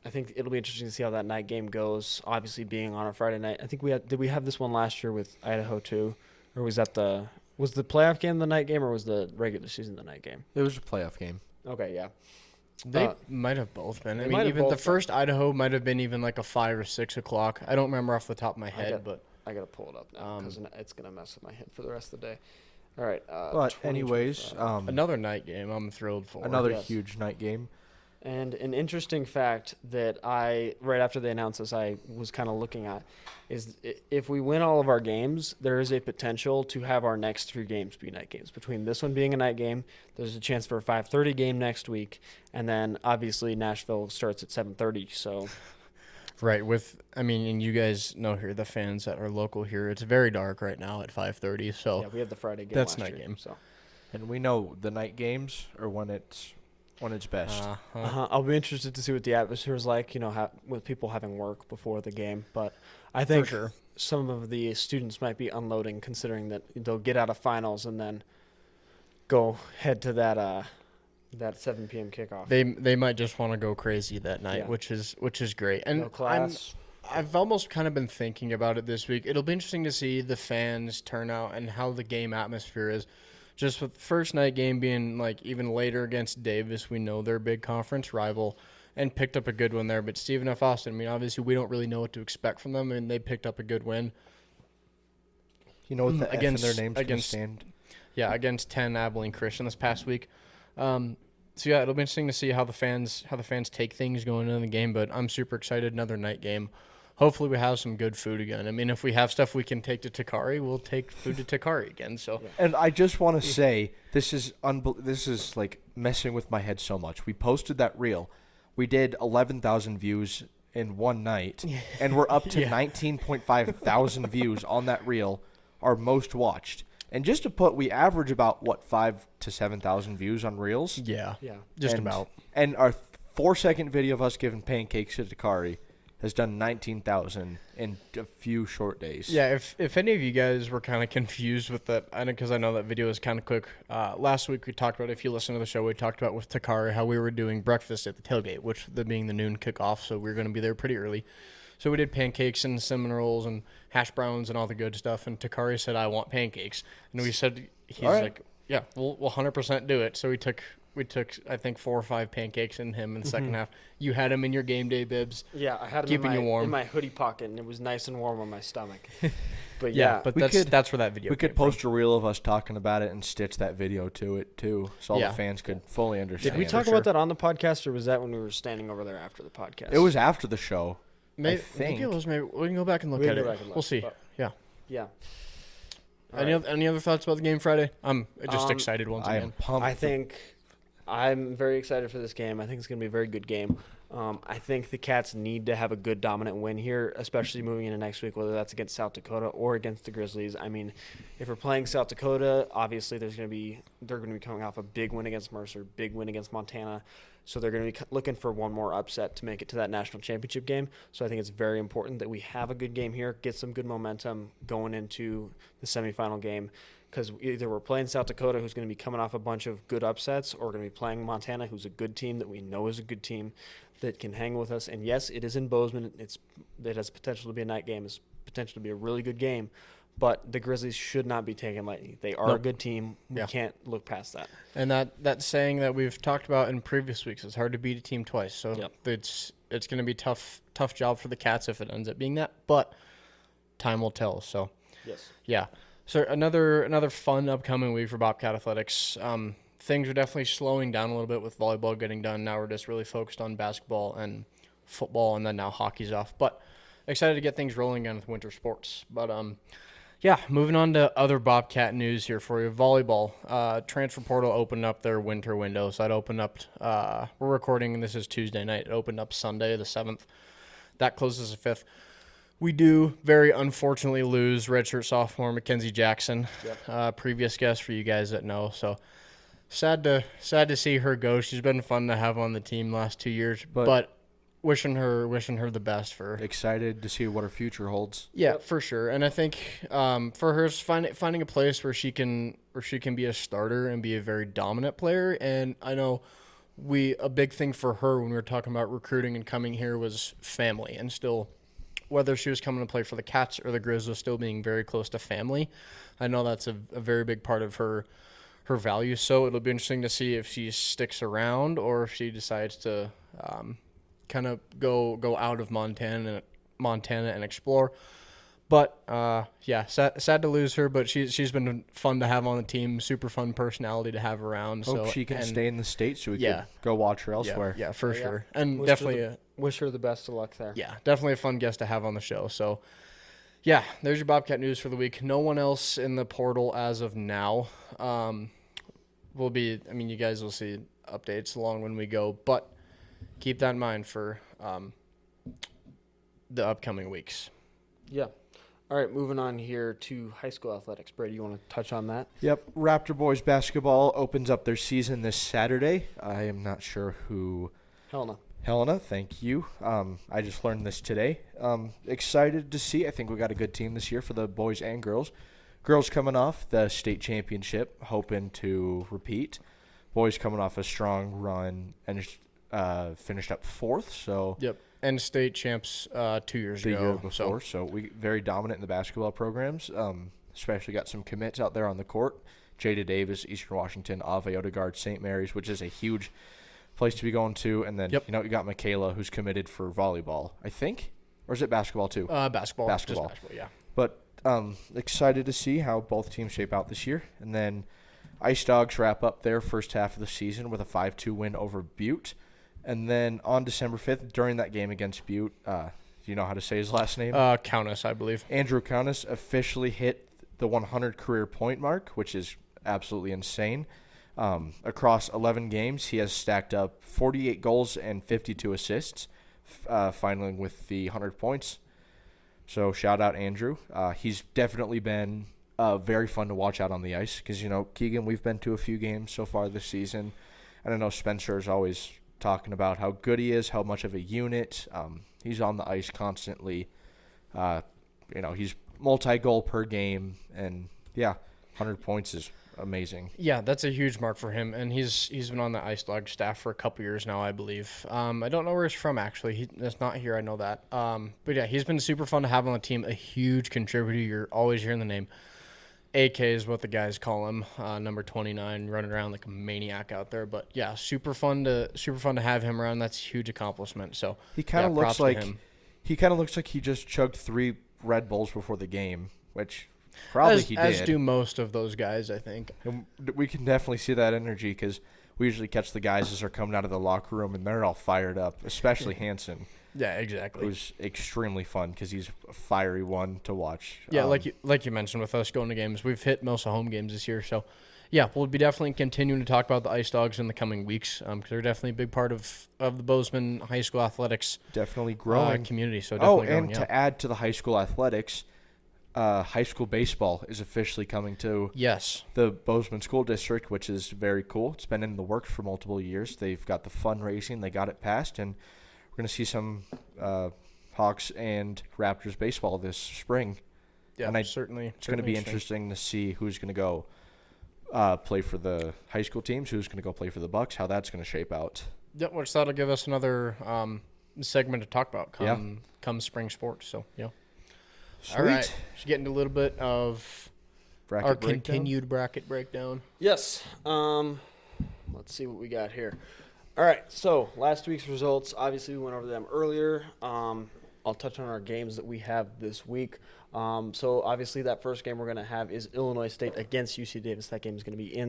I think it'll be interesting to see how that night game goes. Obviously, being on a Friday night. I think did we have this one last year with Idaho too, or was the playoff game the night game, or was the regular season the night game? It was a playoff game. Okay, yeah. They might have both been. I mean, even the first Idaho might have been even like a 5 or 6 o'clock. I don't remember off the top of my head, but I gotta pull it up now because it's gonna mess with my head for the rest of the day. All right. But anyways, another night game. I'm thrilled for another huge night game. And an interesting fact that right after they announced this, I was kind of looking at is if we win all of our games, there is a potential to have our next 3 games be night games. Between this one being a night game, there's a chance for a 5:30 game next week, and then obviously Nashville starts at 7:30. So, right and you guys know here, the fans that are local here, it's very dark right now at 5:30. So yeah, we had the Friday game. That's last night year, game. So, and we know the night games are when it's best. I'll be interested to see what the atmosphere is like, with people having work before the game. But I think some of the students might be unloading, considering that they'll get out of finals and then go head to that 7 p.m. kickoff. They might just want to go crazy that night, which is great. And no class. I've almost kind of been thinking about it this week. It'll be interesting to see the fans turnout and how the game atmosphere is. Just with the first night game being like even later against Davis, we know they're a big conference rival and picked up a good one there. But Stephen F. Austin, I mean, obviously we don't really know what to expect from them, and they picked up a good win. You know what the F in their names can stand? Yeah, against 10 Abilene Christian this past week. So yeah, it'll be interesting to see how the fans take things going into the game. But I'm super excited. Another night game. Hopefully we have some good food again. I mean, if we have stuff we can take to Takari, we'll take food to Takari again. So, and I just want to say this is like messing with my head so much. We posted that reel. We did 11,000 views in one night, and we're up to 19.5 thousand views on that reel, our most watched. And just to put, we average about 5,000 to 7,000 views on reels. Yeah, just about. And our 4-second video of us giving pancakes to Takari has done 19,000 in a few short days. Yeah, if any of you guys were kind of confused with that, because I know that video is kind of quick. Last week we talked about, if you listen to the show, we talked about with Takari how we were doing breakfast at the tailgate, which being the noon kickoff, so we were going to be there pretty early. So we did pancakes and cinnamon rolls and hash browns and all the good stuff, and Takari said, I want pancakes. And we said, like, yeah, we'll 100% do it. So we took I think 4 or 5 pancakes in him in the second half. You had him in your game day bibs. Yeah, I had him keeping you warm in my hoodie pocket, and it was nice and warm on my stomach. But that's where that video. We could post a reel of us talking about it and stitch that video to it too, so all the fans could fully understand. Did we talk about that on the podcast, or was that when we were standing over there after the podcast? It was after the show. Maybe it was. Maybe we can go back and look at it. We'll see. Yeah. Any other thoughts about the game Friday? I'm just excited once again. I am pumped. I think I'm very excited for this game. I think it's going to be a very good game. I think the Cats need to have a good dominant win here, especially moving into next week, whether that's against South Dakota or against the Grizzlies. I mean, if we're playing South Dakota, obviously they're going to be coming off a big win against Mercer, big win against Montana. So they're going to be looking for one more upset to make it to that national championship game. So I think it's very important that we have a good game here, get some good momentum going into the semifinal game. Because either we're playing South Dakota, who's going to be coming off a bunch of good upsets, or we're going to be playing Montana, who's a good team that we know is a good team that can hang with us. And yes, it is in Bozeman. It has potential to be a night game. It's potential to be a really good game. But the Grizzlies should not be taken lightly. They are a good team. We can't look past that. And that saying that we've talked about in previous weeks, it's hard to beat a team twice. So it's going to be tough job for the Cats if it ends up being that. But time will tell. So yeah. So another fun upcoming week for Bobcat Athletics. Things are definitely slowing down a little bit with volleyball getting done. Now we're just really focused on basketball and football, and then now hockey's off. But excited to get things rolling again with winter sports. But moving on to other Bobcat news here for you. Volleyball. Transfer portal opened up their winter window. So it opened up, we're recording, and this is Tuesday night. It opened up Sunday the 7th. That closes the 5th. We do very unfortunately lose redshirt sophomore Mackenzie Jackson, previous guest for you guys that know. So sad to see her go. She's been fun to have on the team last 2 years, but wishing her the best for. Excited to see what her future holds. Yeah, for sure. And I think for her, finding a place where she can be a starter and be a very dominant player. And I know a big thing for her when we were talking about recruiting and coming here was family, and still. Whether she was coming to play for the Cats or the Grizzlies, still being very close to family. I know that's a very big part of her values. So it'll be interesting to see if she sticks around or if she decides to kind of go out of Montana and explore. But sad to lose her. But she's been fun to have on the team. Super fun personality to have around. Hope she can stay in the States so we can go watch her elsewhere. Yeah, for sure. And definitely wish her the best of luck there. Yeah, definitely a fun guest to have on the show. So, yeah, there's your Bobcat news for the week. No one else in the portal as of now. You guys will see updates along when we go, but keep that in mind for the upcoming weeks. Yeah. All right, moving on here to high school athletics. Brady, you want to touch on that? Yep. Raptor boys basketball opens up their season this Saturday. I am not sure who. Helena, thank you. I just learned this today. Excited to see. I think we got a good team this year for the boys and girls. Girls coming off the state championship, hoping to repeat. Boys coming off a strong run and finished up 4th. So and state champs 2 years ago. The year before. So we very dominant in the basketball programs. Especially got some commits out there on the court. Jada Davis, Eastern Washington, Ave Odegaard, St. Mary's, which is a huge place to be going to. And then, you got Michaela, who's committed for volleyball, I think. Or is it basketball, too? Basketball. Basketball. Just basketball, yeah. But excited to see how both teams shape out this year. And then Ice Dogs wrap up their first half of the season with a 5-2 win over Butte. And then on December 5th, during that game against Butte, do you know how to say his last name? Countess, I believe. Andrew Countess officially hit the 100 career point mark, which is absolutely insane. Across 11 games, he has stacked up 48 goals and 52 assists, finally with the 100 points. So shout out Andrew. He's definitely been very fun to watch out on the ice because, Keegan, we've been to a few games so far this season. And I know Spencer is always talking about how good he is, how much of a unit. He's on the ice constantly. He's multi-goal per game. And, 100 points is amazing. Yeah, that's a huge mark for him, and he's been on the Ice Dog staff for a couple years now, I believe. I don't know where he's from, actually. He's not here, I know that. But, yeah, he's been super fun to have on the team, a huge contributor. You're always hearing the name. AK is what the guys call him, number 29, running around like a maniac out there. But yeah, super fun to have him around. That's a huge accomplishment. So he kind of looks like he just chugged 3 Red Bulls before the game, which probably he did. As do most of those guys, I think. And we can definitely see that energy because we usually catch the guys as they're coming out of the locker room and they're all fired up, especially Hansen. Yeah, exactly. It was extremely fun because he's a fiery one to watch. Yeah, like you mentioned with us going to games, we've hit most of home games this year, so Yeah, we'll be definitely continuing to talk about the Ice Dogs in the coming weeks because they're definitely a big part of the Bozeman high school athletics Definitely growing. community. So definitely growing, to add to the high school athletics, high school baseball is officially coming to the Bozeman School District, which is very cool. It's been in the works for multiple years. They've got the fundraising. They got it passed, and we're going to see some Hawks and Raptors baseball this spring. Yeah, and certainly. It's going to be interesting to see who's going to go play for the high school teams, who's going to go play for the Bucks, how that's going to shape out. Yeah, which that'll give us another segment to talk about come spring sports. So, yeah. Sweet. All right. Let's get into a little bit of Bracket our breakdown. continued bracket breakdown. Yes. Let's see what we got here. All right. So last week's results, obviously we went over them earlier. I'll touch on our games that we have this week. So obviously that first game we're going to have is Illinois State against UC Davis. That game is going to be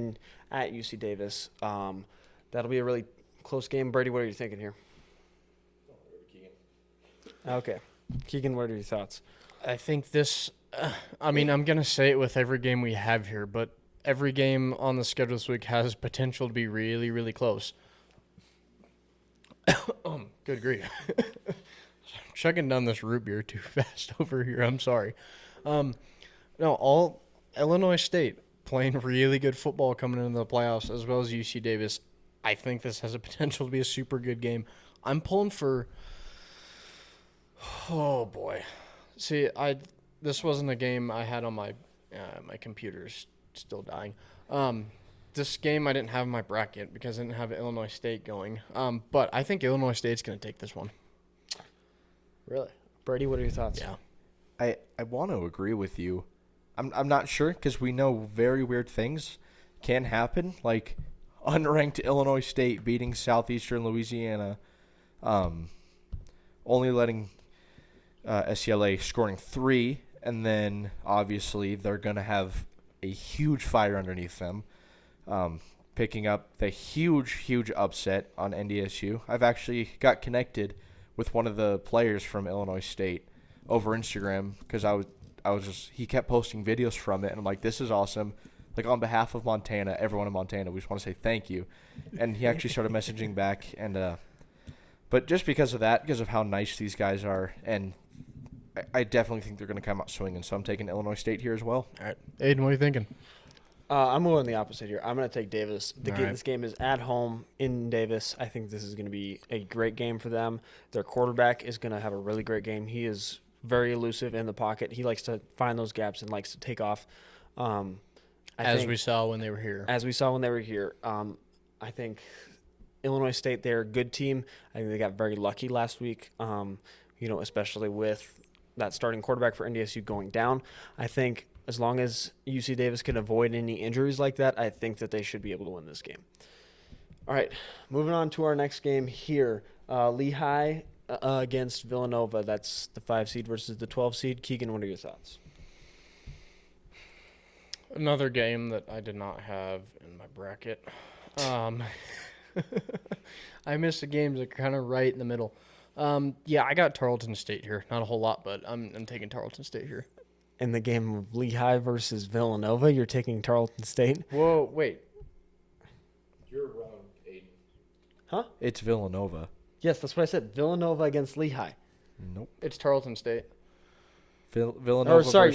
at UC Davis. That'll be a really close game. Brady, what are you thinking here? Okay. Keegan, what are your thoughts? I think this I'm going to say it with every game we have here, but every game on the schedule this week has potential to be really, really close. Good grief. Chugging down this root beer too fast over here. I'm sorry. All Illinois State playing really good football coming into the playoffs, as well as UC Davis. I think this has a potential to be a super good game. I'm pulling for. Oh boy, see, this wasn't a game I had on my computer's still dying. This game I didn't have in my bracket because I didn't have Illinois State going. But I think Illinois State's going to take this one. Really? Brady, what are your thoughts? Yeah. I want to agree with you. I'm not sure because we know very weird things can happen, like unranked Illinois State beating Southeastern Louisiana, only letting SCLA scoring 3, and then obviously they're going to have a huge fire underneath them, picking up the huge upset on NDSU. I've actually got connected with one of the players from Illinois State over Instagram because he kept posting videos from it, and I'm like, this is awesome. Like, on behalf of Montana, everyone in Montana, we just want to say thank you. And he actually started messaging back, and but just because of that, because of how nice these guys are, and I definitely think they're going to come out swinging, so I'm taking Illinois State here as well. All right. Aiden, what are you thinking? I'm going the opposite here. I'm going to take Davis. Right. This game is at home in Davis. I think this is going to be a great game for them. Their quarterback is going to have a really great game. He is very elusive in the pocket. He likes to find those gaps and likes to take off. As we saw when they were here. I think Illinois State, they're a good team. I think they got very lucky last week, especially with that starting quarterback for NDSU going down. I think as long as UC Davis can avoid any injuries like that, I think that they should be able to win this game. All right, moving on to our next game here. Lehigh against Villanova. That's the 5 seed versus the 12 seed. Keegan, what are your thoughts? Another game that I did not have in my bracket. I missed the games that are kind of right in the middle. I got Tarleton State here. Not a whole lot, but I'm taking Tarleton State here. In the game of Lehigh versus Villanova, you're taking Tarleton State? Whoa, wait. You're wrong, Aiden. Huh? It's Villanova. Yes, that's what I said. Villanova against Lehigh. Nope. It's Tarleton State. Villanova.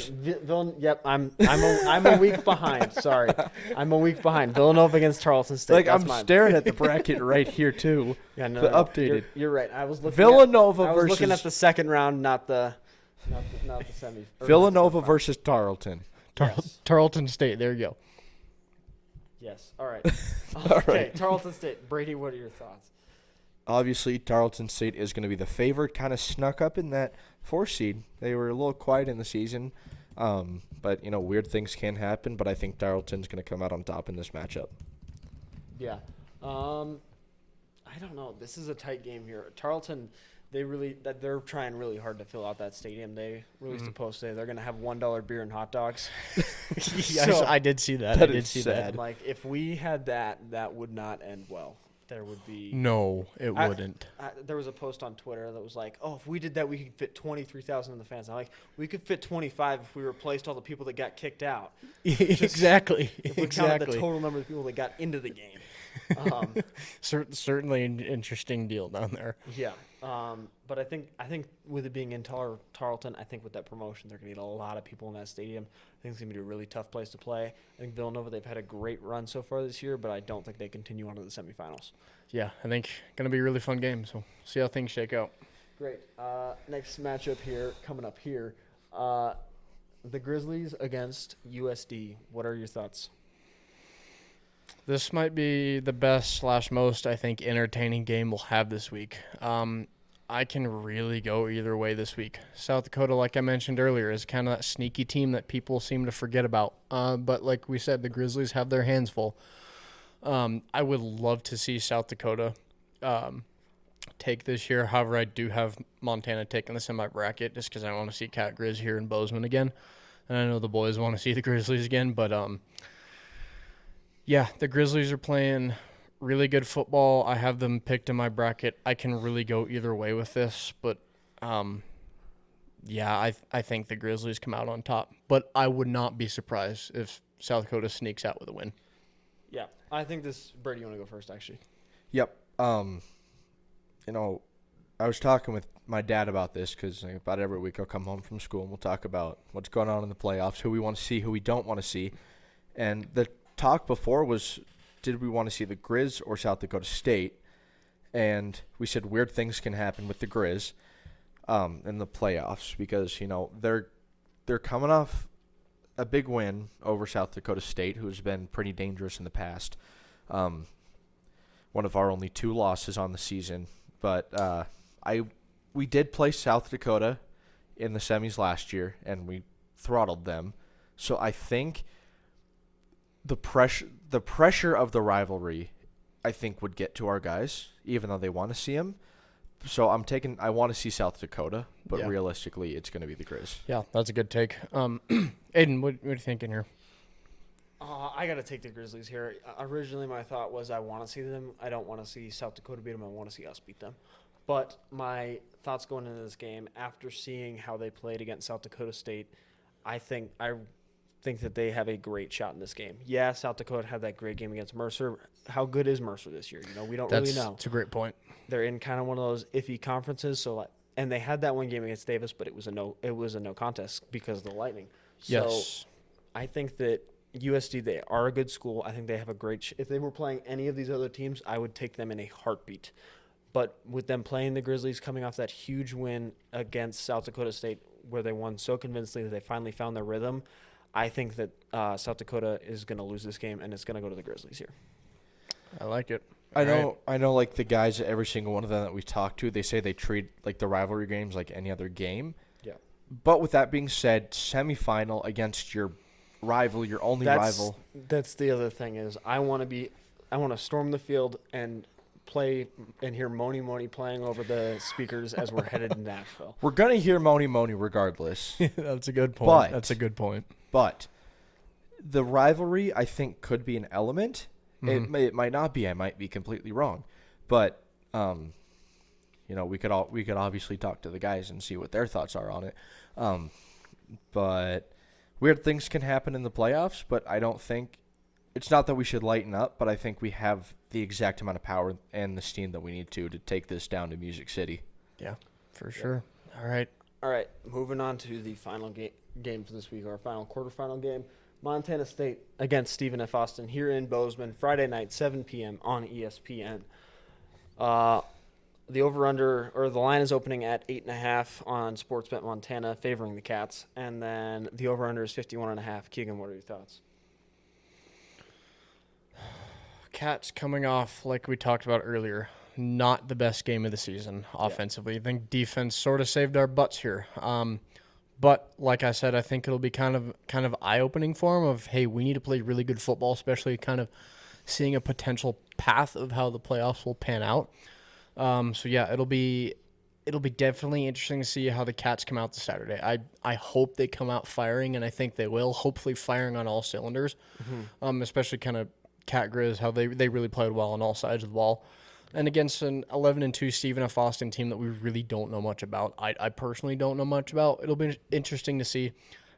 Yep, I'm a week behind. Sorry, I'm a week behind. Villanova against Tarleton State. Like, I'm staring at the bracket right here too. Yeah, no, updated. You're right. I was looking. Villanova I was versus looking at the second round, not the semi. Villanova versus Tarleton. Yes. Tarleton State. There you go. Yes. All right. All Okay. right. Tarleton State. Brady, what are your thoughts? Obviously, Tarleton State is going to be the favorite. Kind of snuck up in that 4 seed. They were a little quiet in the season, but weird things can happen. But I think Tarleton's going to come out on top in this matchup. Yeah. I don't know. This is a tight game here. Tarleton, they're trying really hard to fill out that stadium. They released a post today. They're going to have $1 beer and hot dogs. Yes, I did see that. I did see that. Like, if we had that, that would not end well there would be. No, it wouldn't. There was a post on Twitter that was like, "Oh, if we did that, we could fit 23,000 in the fans." I'm like, "We could fit 25 if we replaced all the people that got kicked out." Exactly. If we counted the total number of people that got into the game. Certainly an interesting deal down there. Yeah. But I think with it being in Tarleton, I think with that promotion, they're going to get a lot of people in that stadium. I think it's going to be a really tough place to play. I think Villanova, they've had a great run so far this year, but I don't think they continue on to the semifinals. Yeah, I think going to be a really fun game. So see how things shake out. Great. Next matchup here, coming up here, the Grizzlies against USD. What are your thoughts? This might be the best / most, I think, entertaining game we'll have this week. I can really go either way this week. South Dakota, like I mentioned earlier, is kind of that sneaky team that people seem to forget about. But like we said, the Grizzlies have their hands full. I would love to see South Dakota take this year. However, I do have Montana taking the semi-bracket just because I want to see Cat Grizz here in Bozeman again. And I know the boys want to see the Grizzlies again, but yeah, the Grizzlies are playing really good football. I have them picked in my bracket. I can really go either way with this, but yeah, I think the Grizzlies come out on top. But I would not be surprised if South Dakota sneaks out with a win. Yeah, I think this. Brady, you want to go first, actually? Yep. I was talking with my dad about this because about every week I'll come home from school and we'll talk about what's going on in the playoffs, who we want to see, who we don't want to see. And the talk before was, did we want to see the Grizz or South Dakota State? And we said weird things can happen with the Grizz in the playoffs because, they're coming off a big win over South Dakota State, who's been pretty dangerous in the past. One of our only 2 losses on the season. But we did play South Dakota in the semis last year, and we throttled them. So I think the pressure of the rivalry, I think, would get to our guys, even though they want to see them. So I want to see South Dakota, but realistically, it's going to be the Grizz. Yeah, that's a good take. Aiden, what are you thinking here? I got to take the Grizzlies here. Originally, my thought was I want to see them. I don't want to see South Dakota beat them. I want to see us beat them. But my thoughts going into this game, after seeing how they played against South Dakota State, I think that they have a great shot in this game. Yeah, South Dakota had that great game against Mercer. How good is Mercer this year? We don't really know. That's a great point. They're in kind of one of those iffy conferences. And they had that one game against Davis, but it was a no contest because of the Lightning. Yes. So I think that USD, they are a good school. I think they have a great if they were playing any of these other teams, I would take them in a heartbeat. But with them playing the Grizzlies, coming off that huge win against South Dakota State, where they won so convincingly that they finally found their rhythm, I think that South Dakota is going to lose this game, and it's going to go to the Grizzlies here. I like it. I know, like the guys, every single one of them that we talked to, they say they treat like the rivalry games like any other game. Yeah. But with that being said, semifinal against your rival, your only rival. That's the other thing is I want to storm the field and play and hear Moni Moni playing over the speakers as we're headed to Nashville. We're gonna hear Moni Moni regardless. That's a good point. That's a good point. But the rivalry, I think, could be an element. Mm-hmm. It might not be. I might be completely wrong. But we could obviously talk to the guys and see what their thoughts are on it. But weird things can happen in the playoffs. But I don't think it's not that we should lighten up. But I think we have the exact amount of power and the steam that we need to take this down to Music City. Yeah, for sure. All right. Moving on to the final game for this week, our final quarterfinal game. Montana State against Stephen F. Austin here in Bozeman, Friday night, 7 p.m. on ESPN. The over-under, or the line is opening at 8.5 on Sportsbet Montana, favoring the Cats. And then the over-under is 51.5. Keegan, what are your thoughts? Cats coming off, like we talked about earlier, not the best game of the season offensively. I think defense sort of saved our butts here. But like I said, I think it'll be kind of eye-opening for them of, hey, we need to play really good football, especially kind of seeing a potential path of how the playoffs will pan out. So yeah, it'll be definitely interesting to see how the Cats come out this Saturday. I hope they come out firing, and I think they will. Hopefully firing on all cylinders, especially kind of Cat Grizz, how they really played well on all sides of the ball. And against an 11-2 Stephen F. Austin team that we really don't know much about. I personally don't know much about. It'll be interesting to see.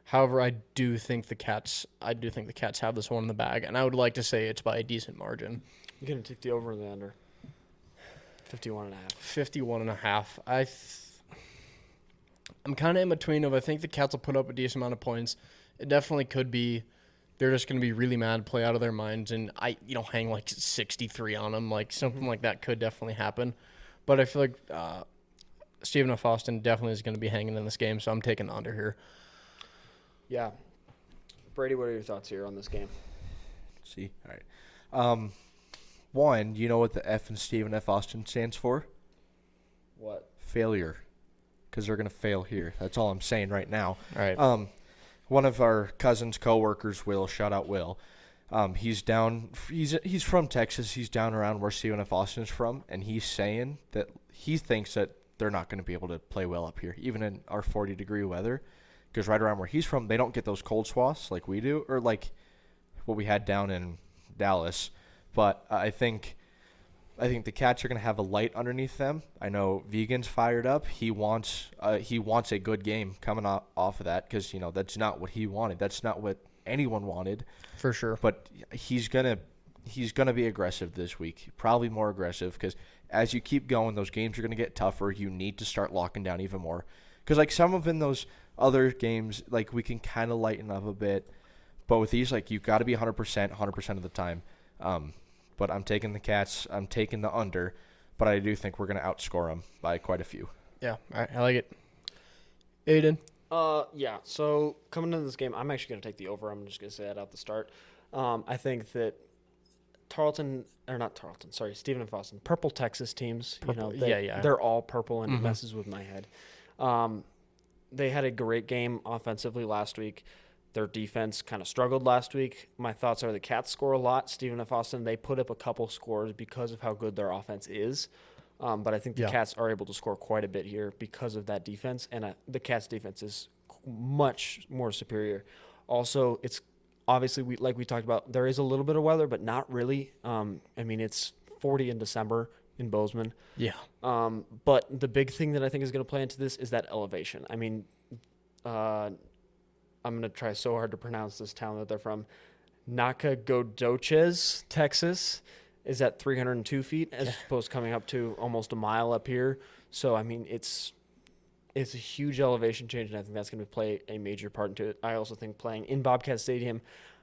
However, I do think the Cats have this one in the bag, and I would like to say it's by a decent margin. You're going to take the over or the under? 51.5. 51.5. I'm kind of in between of I think the Cats will put up a decent amount of points. It definitely could be they're just going to be really mad, play out of their minds, and hang like 63 on them. Like something like that could definitely happen. But I feel like Stephen F. Austin definitely is going to be hanging in this game, so I'm taking the under here. Yeah. Brady, what are your thoughts here on this game? See, all right. One, you know what the F in Stephen F. Austin stands for? What? Failure. Because they're going to fail here. That's all I'm saying right now. All right. One of our cousin's coworkers, Will, shout out Will. He's from Texas. He's down around where Stephen F. Austin is from, and he's saying that he thinks that they're not going to be able to play well up here, even in our 40-degree weather. Because right around where he's from, they don't get those cold swaths like we do, or like what we had down in Dallas. But I think the Cats are going to have a light underneath them. I know Vegan's fired up. He wants a good game coming off of that because that's not what he wanted. That's not what anyone wanted. For sure. But he's gonna be aggressive this week. Probably more aggressive because as you keep going, those games are going to get tougher. You need to start locking down even more because like some of in those other games, like we can kind of lighten up a bit. But with these, like you got to be 100% of the time. But I'm taking the Cats. I'm taking the under. But I do think we're going to outscore them by quite a few. Yeah, all right, I like it. Aiden? Yeah, so coming into this game, I'm actually going to take the over. I'm just going to say that at the start. I think that Stephen F. Austin, purple Texas teams, Purple, they're all purple, and it messes with my head. They had a great game offensively last week. Their defense kind of struggled last week. My thoughts are the Cats score a lot. Stephen F. Austin, they put up a couple scores because of how good their offense is. But I think the Cats are able to score quite a bit here because of that defense. And the Cats' defense is much more superior. Also, it's obviously, like we talked about, there is a little bit of weather, but not really. It's 40 in December in Bozeman. Yeah. But the big thing that I think is going to play into this is that elevation. I'm going to try so hard to pronounce this town that they're from. Nacogdoches, Texas, is at 302 feet as opposed to coming up to almost a mile up here. So, it's a huge elevation change, and I think that's going to play a major part into it. I also think playing in Bobcat Stadium,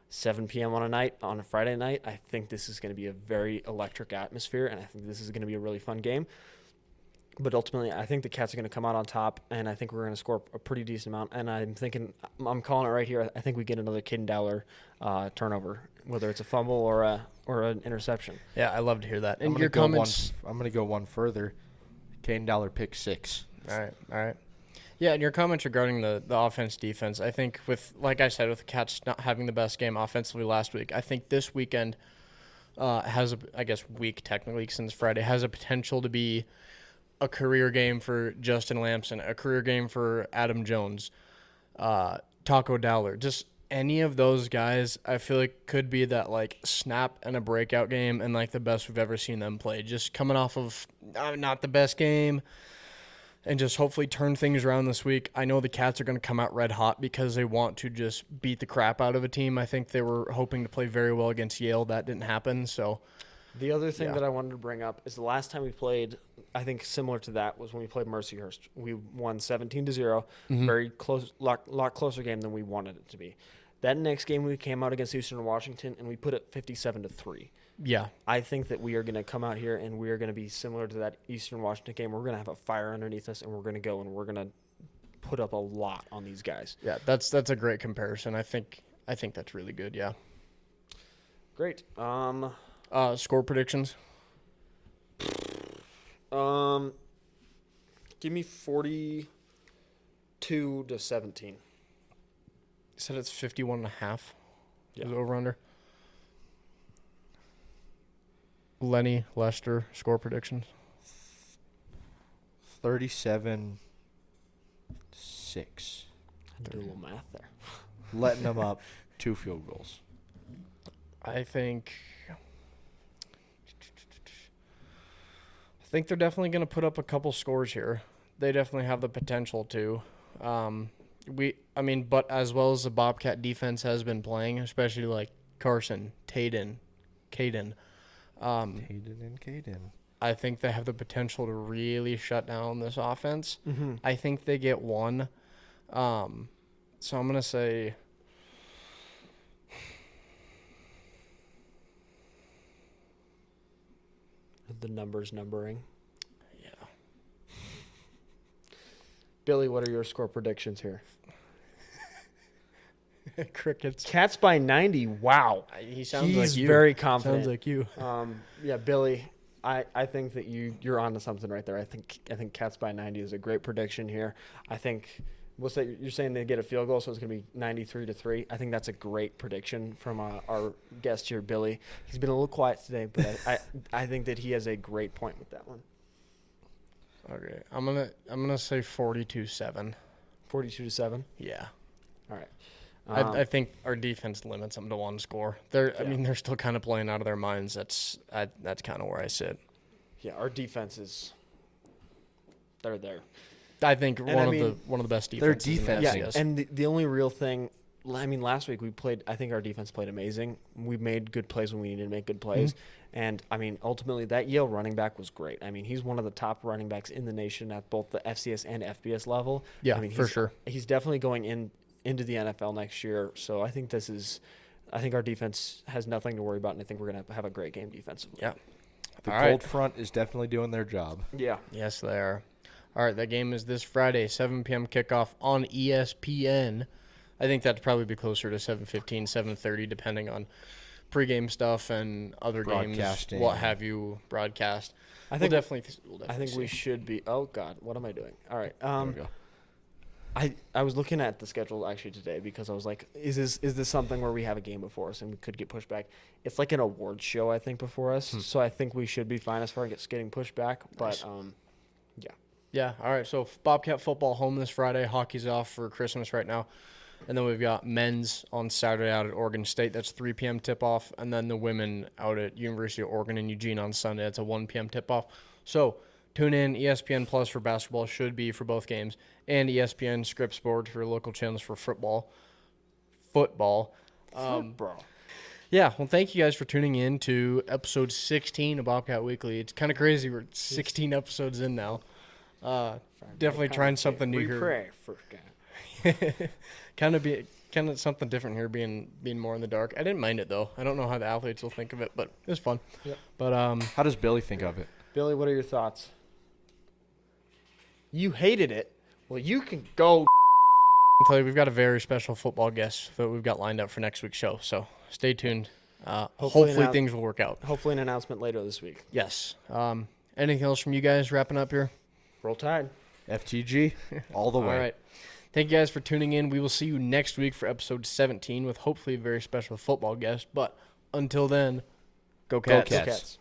7 p.m. on a Friday night, I think this is going to be a very electric atmosphere, and I think this is going to be a really fun game. But ultimately, I think the Cats are going to come out on top, and I think we're going to score a pretty decent amount. And I'm calling it right here. I think we get another Caden Dowler turnover, whether it's a fumble or an interception. Yeah, I love to hear that. And I'm going to go one further. Caden Dowler pick 6. All right. Yeah, and your comments regarding the offense, defense, I think like I said, with the Cats not having the best game offensively last week, I think this weekend week technically since Friday, has a potential to be a career game for Justin Lamson, a career game for Adam Jones, Taco Dowler, just any of those guys, I feel like could be that like snap and a breakout game and like the best we've ever seen them play. Just coming off of not the best game and just hopefully turn things around this week. I know the Cats are going to come out red hot because they want to just beat the crap out of a team. I think they were hoping to play very well against Yale. That didn't happen, so... The other thing that I wanted to bring up is the last time we played, I think similar to that, was when we played Mercyhurst. We won 17-0, very close, lot closer game than we wanted it to be. That next game we came out against Eastern Washington and we put it 57-3. Yeah. I think that we are going to come out here and we are going to be similar to that Eastern Washington game. We're going to have a fire underneath us and we're going to go and we're going to put up a lot on these guys. Yeah, that's a great comparison. I think that's really good. Yeah. Great. Score predictions. Give me 42-17. You said it's 51.5. Yeah. Is it over under? Lenny, Lester, score predictions. 37-6. Do a little math there. Letting them up 2 field goals. I think they're definitely going to put up a couple scores here. They definitely have the potential to. But as well as the Bobcat defense has been playing, especially like Carson, Caden. Hayden and Caden. I think they have the potential to really shut down this offense. Mm-hmm. I think they get one. So I'm going to say The numbering. yeah. Billy, what are your score predictions here? Crickets. Cats by 90. Wow. He sounds He's like you. very confident. Sounds like you. Yeah, Billy, I think that you're onto something right there. I think Cats by 90 is a great prediction here. I think you're saying they get a field goal, so it's going to be 93-3. I think that's a great prediction from our guest here, Billy. He's been a little quiet today, but I think that he has a great point with that one. Okay, I'm gonna say 42-7. 42-7. Yeah. All right. I think our defense limits them to one score. They're still kind of playing out of their minds. That's kind of where I sit. Yeah, our defense they're there. I think one of the best defenses. Their defense, in the Yeah, FCS. and the only real thing, last week I think our defense played amazing. We made good plays when we needed to make good plays. And, ultimately that Yale running back was great. He's one of the top running backs in the nation at both the FCS and FBS level. Yeah, for sure. He's definitely going into the NFL next year. So I think our defense has nothing to worry about, and I think we're going to have a great game defensively. Yeah. The All cold right. front is definitely doing their job. Yeah. Yes, they are. All right, that game is this Friday, 7 p.m. kickoff on ESPN. I think that'd probably be closer to 7:15, 7:30, depending on pregame stuff and other games, Broadcasting. what have you, broadcast. I think we'll definitely I think we see. should be. Oh God, what am I doing? All right. There we go. I was looking at the schedule actually today because I was like, is this something where we have a game before us and we could get pushed back? It's like an awards show, I think, before us. So I think we should be fine as far as getting pushed back. But yeah. Yeah, all right. So Bobcat football home this Friday. Hockey's off for Christmas right now. And then we've got men's on Saturday out at Oregon State. That's 3 p.m. tip-off. And then the women out at University of Oregon in Eugene on Sunday. That's a 1 p.m. tip-off. So tune in. ESPN Plus for basketball should be for both games. And ESPN Script Sports for local channels for football. Football. Yeah, well, thank you guys for tuning in to episode 16 of Bobcat Weekly. It's kind of crazy. We're 16 episodes in now. Definitely trying something new here. Pray for God. kind of something different here, being more in the dark. I didn't mind it though. I don't know how the athletes will think of it, but it was fun. Yep. But How does Billy think of it? Billy, what are your thoughts? You hated it. Well, you can go. I'll tell you, we've got a very special football guest that we've got lined up for next week's show. So stay tuned. Hopefully things will work out. Hopefully an announcement later this week. Yes. Anything else from you guys wrapping up here? Roll Tide. FTG, all the way. All right. Thank you guys for tuning in. We will see you next week for episode 17 with hopefully a very special football guest. But until then, go Cats. Go Cats.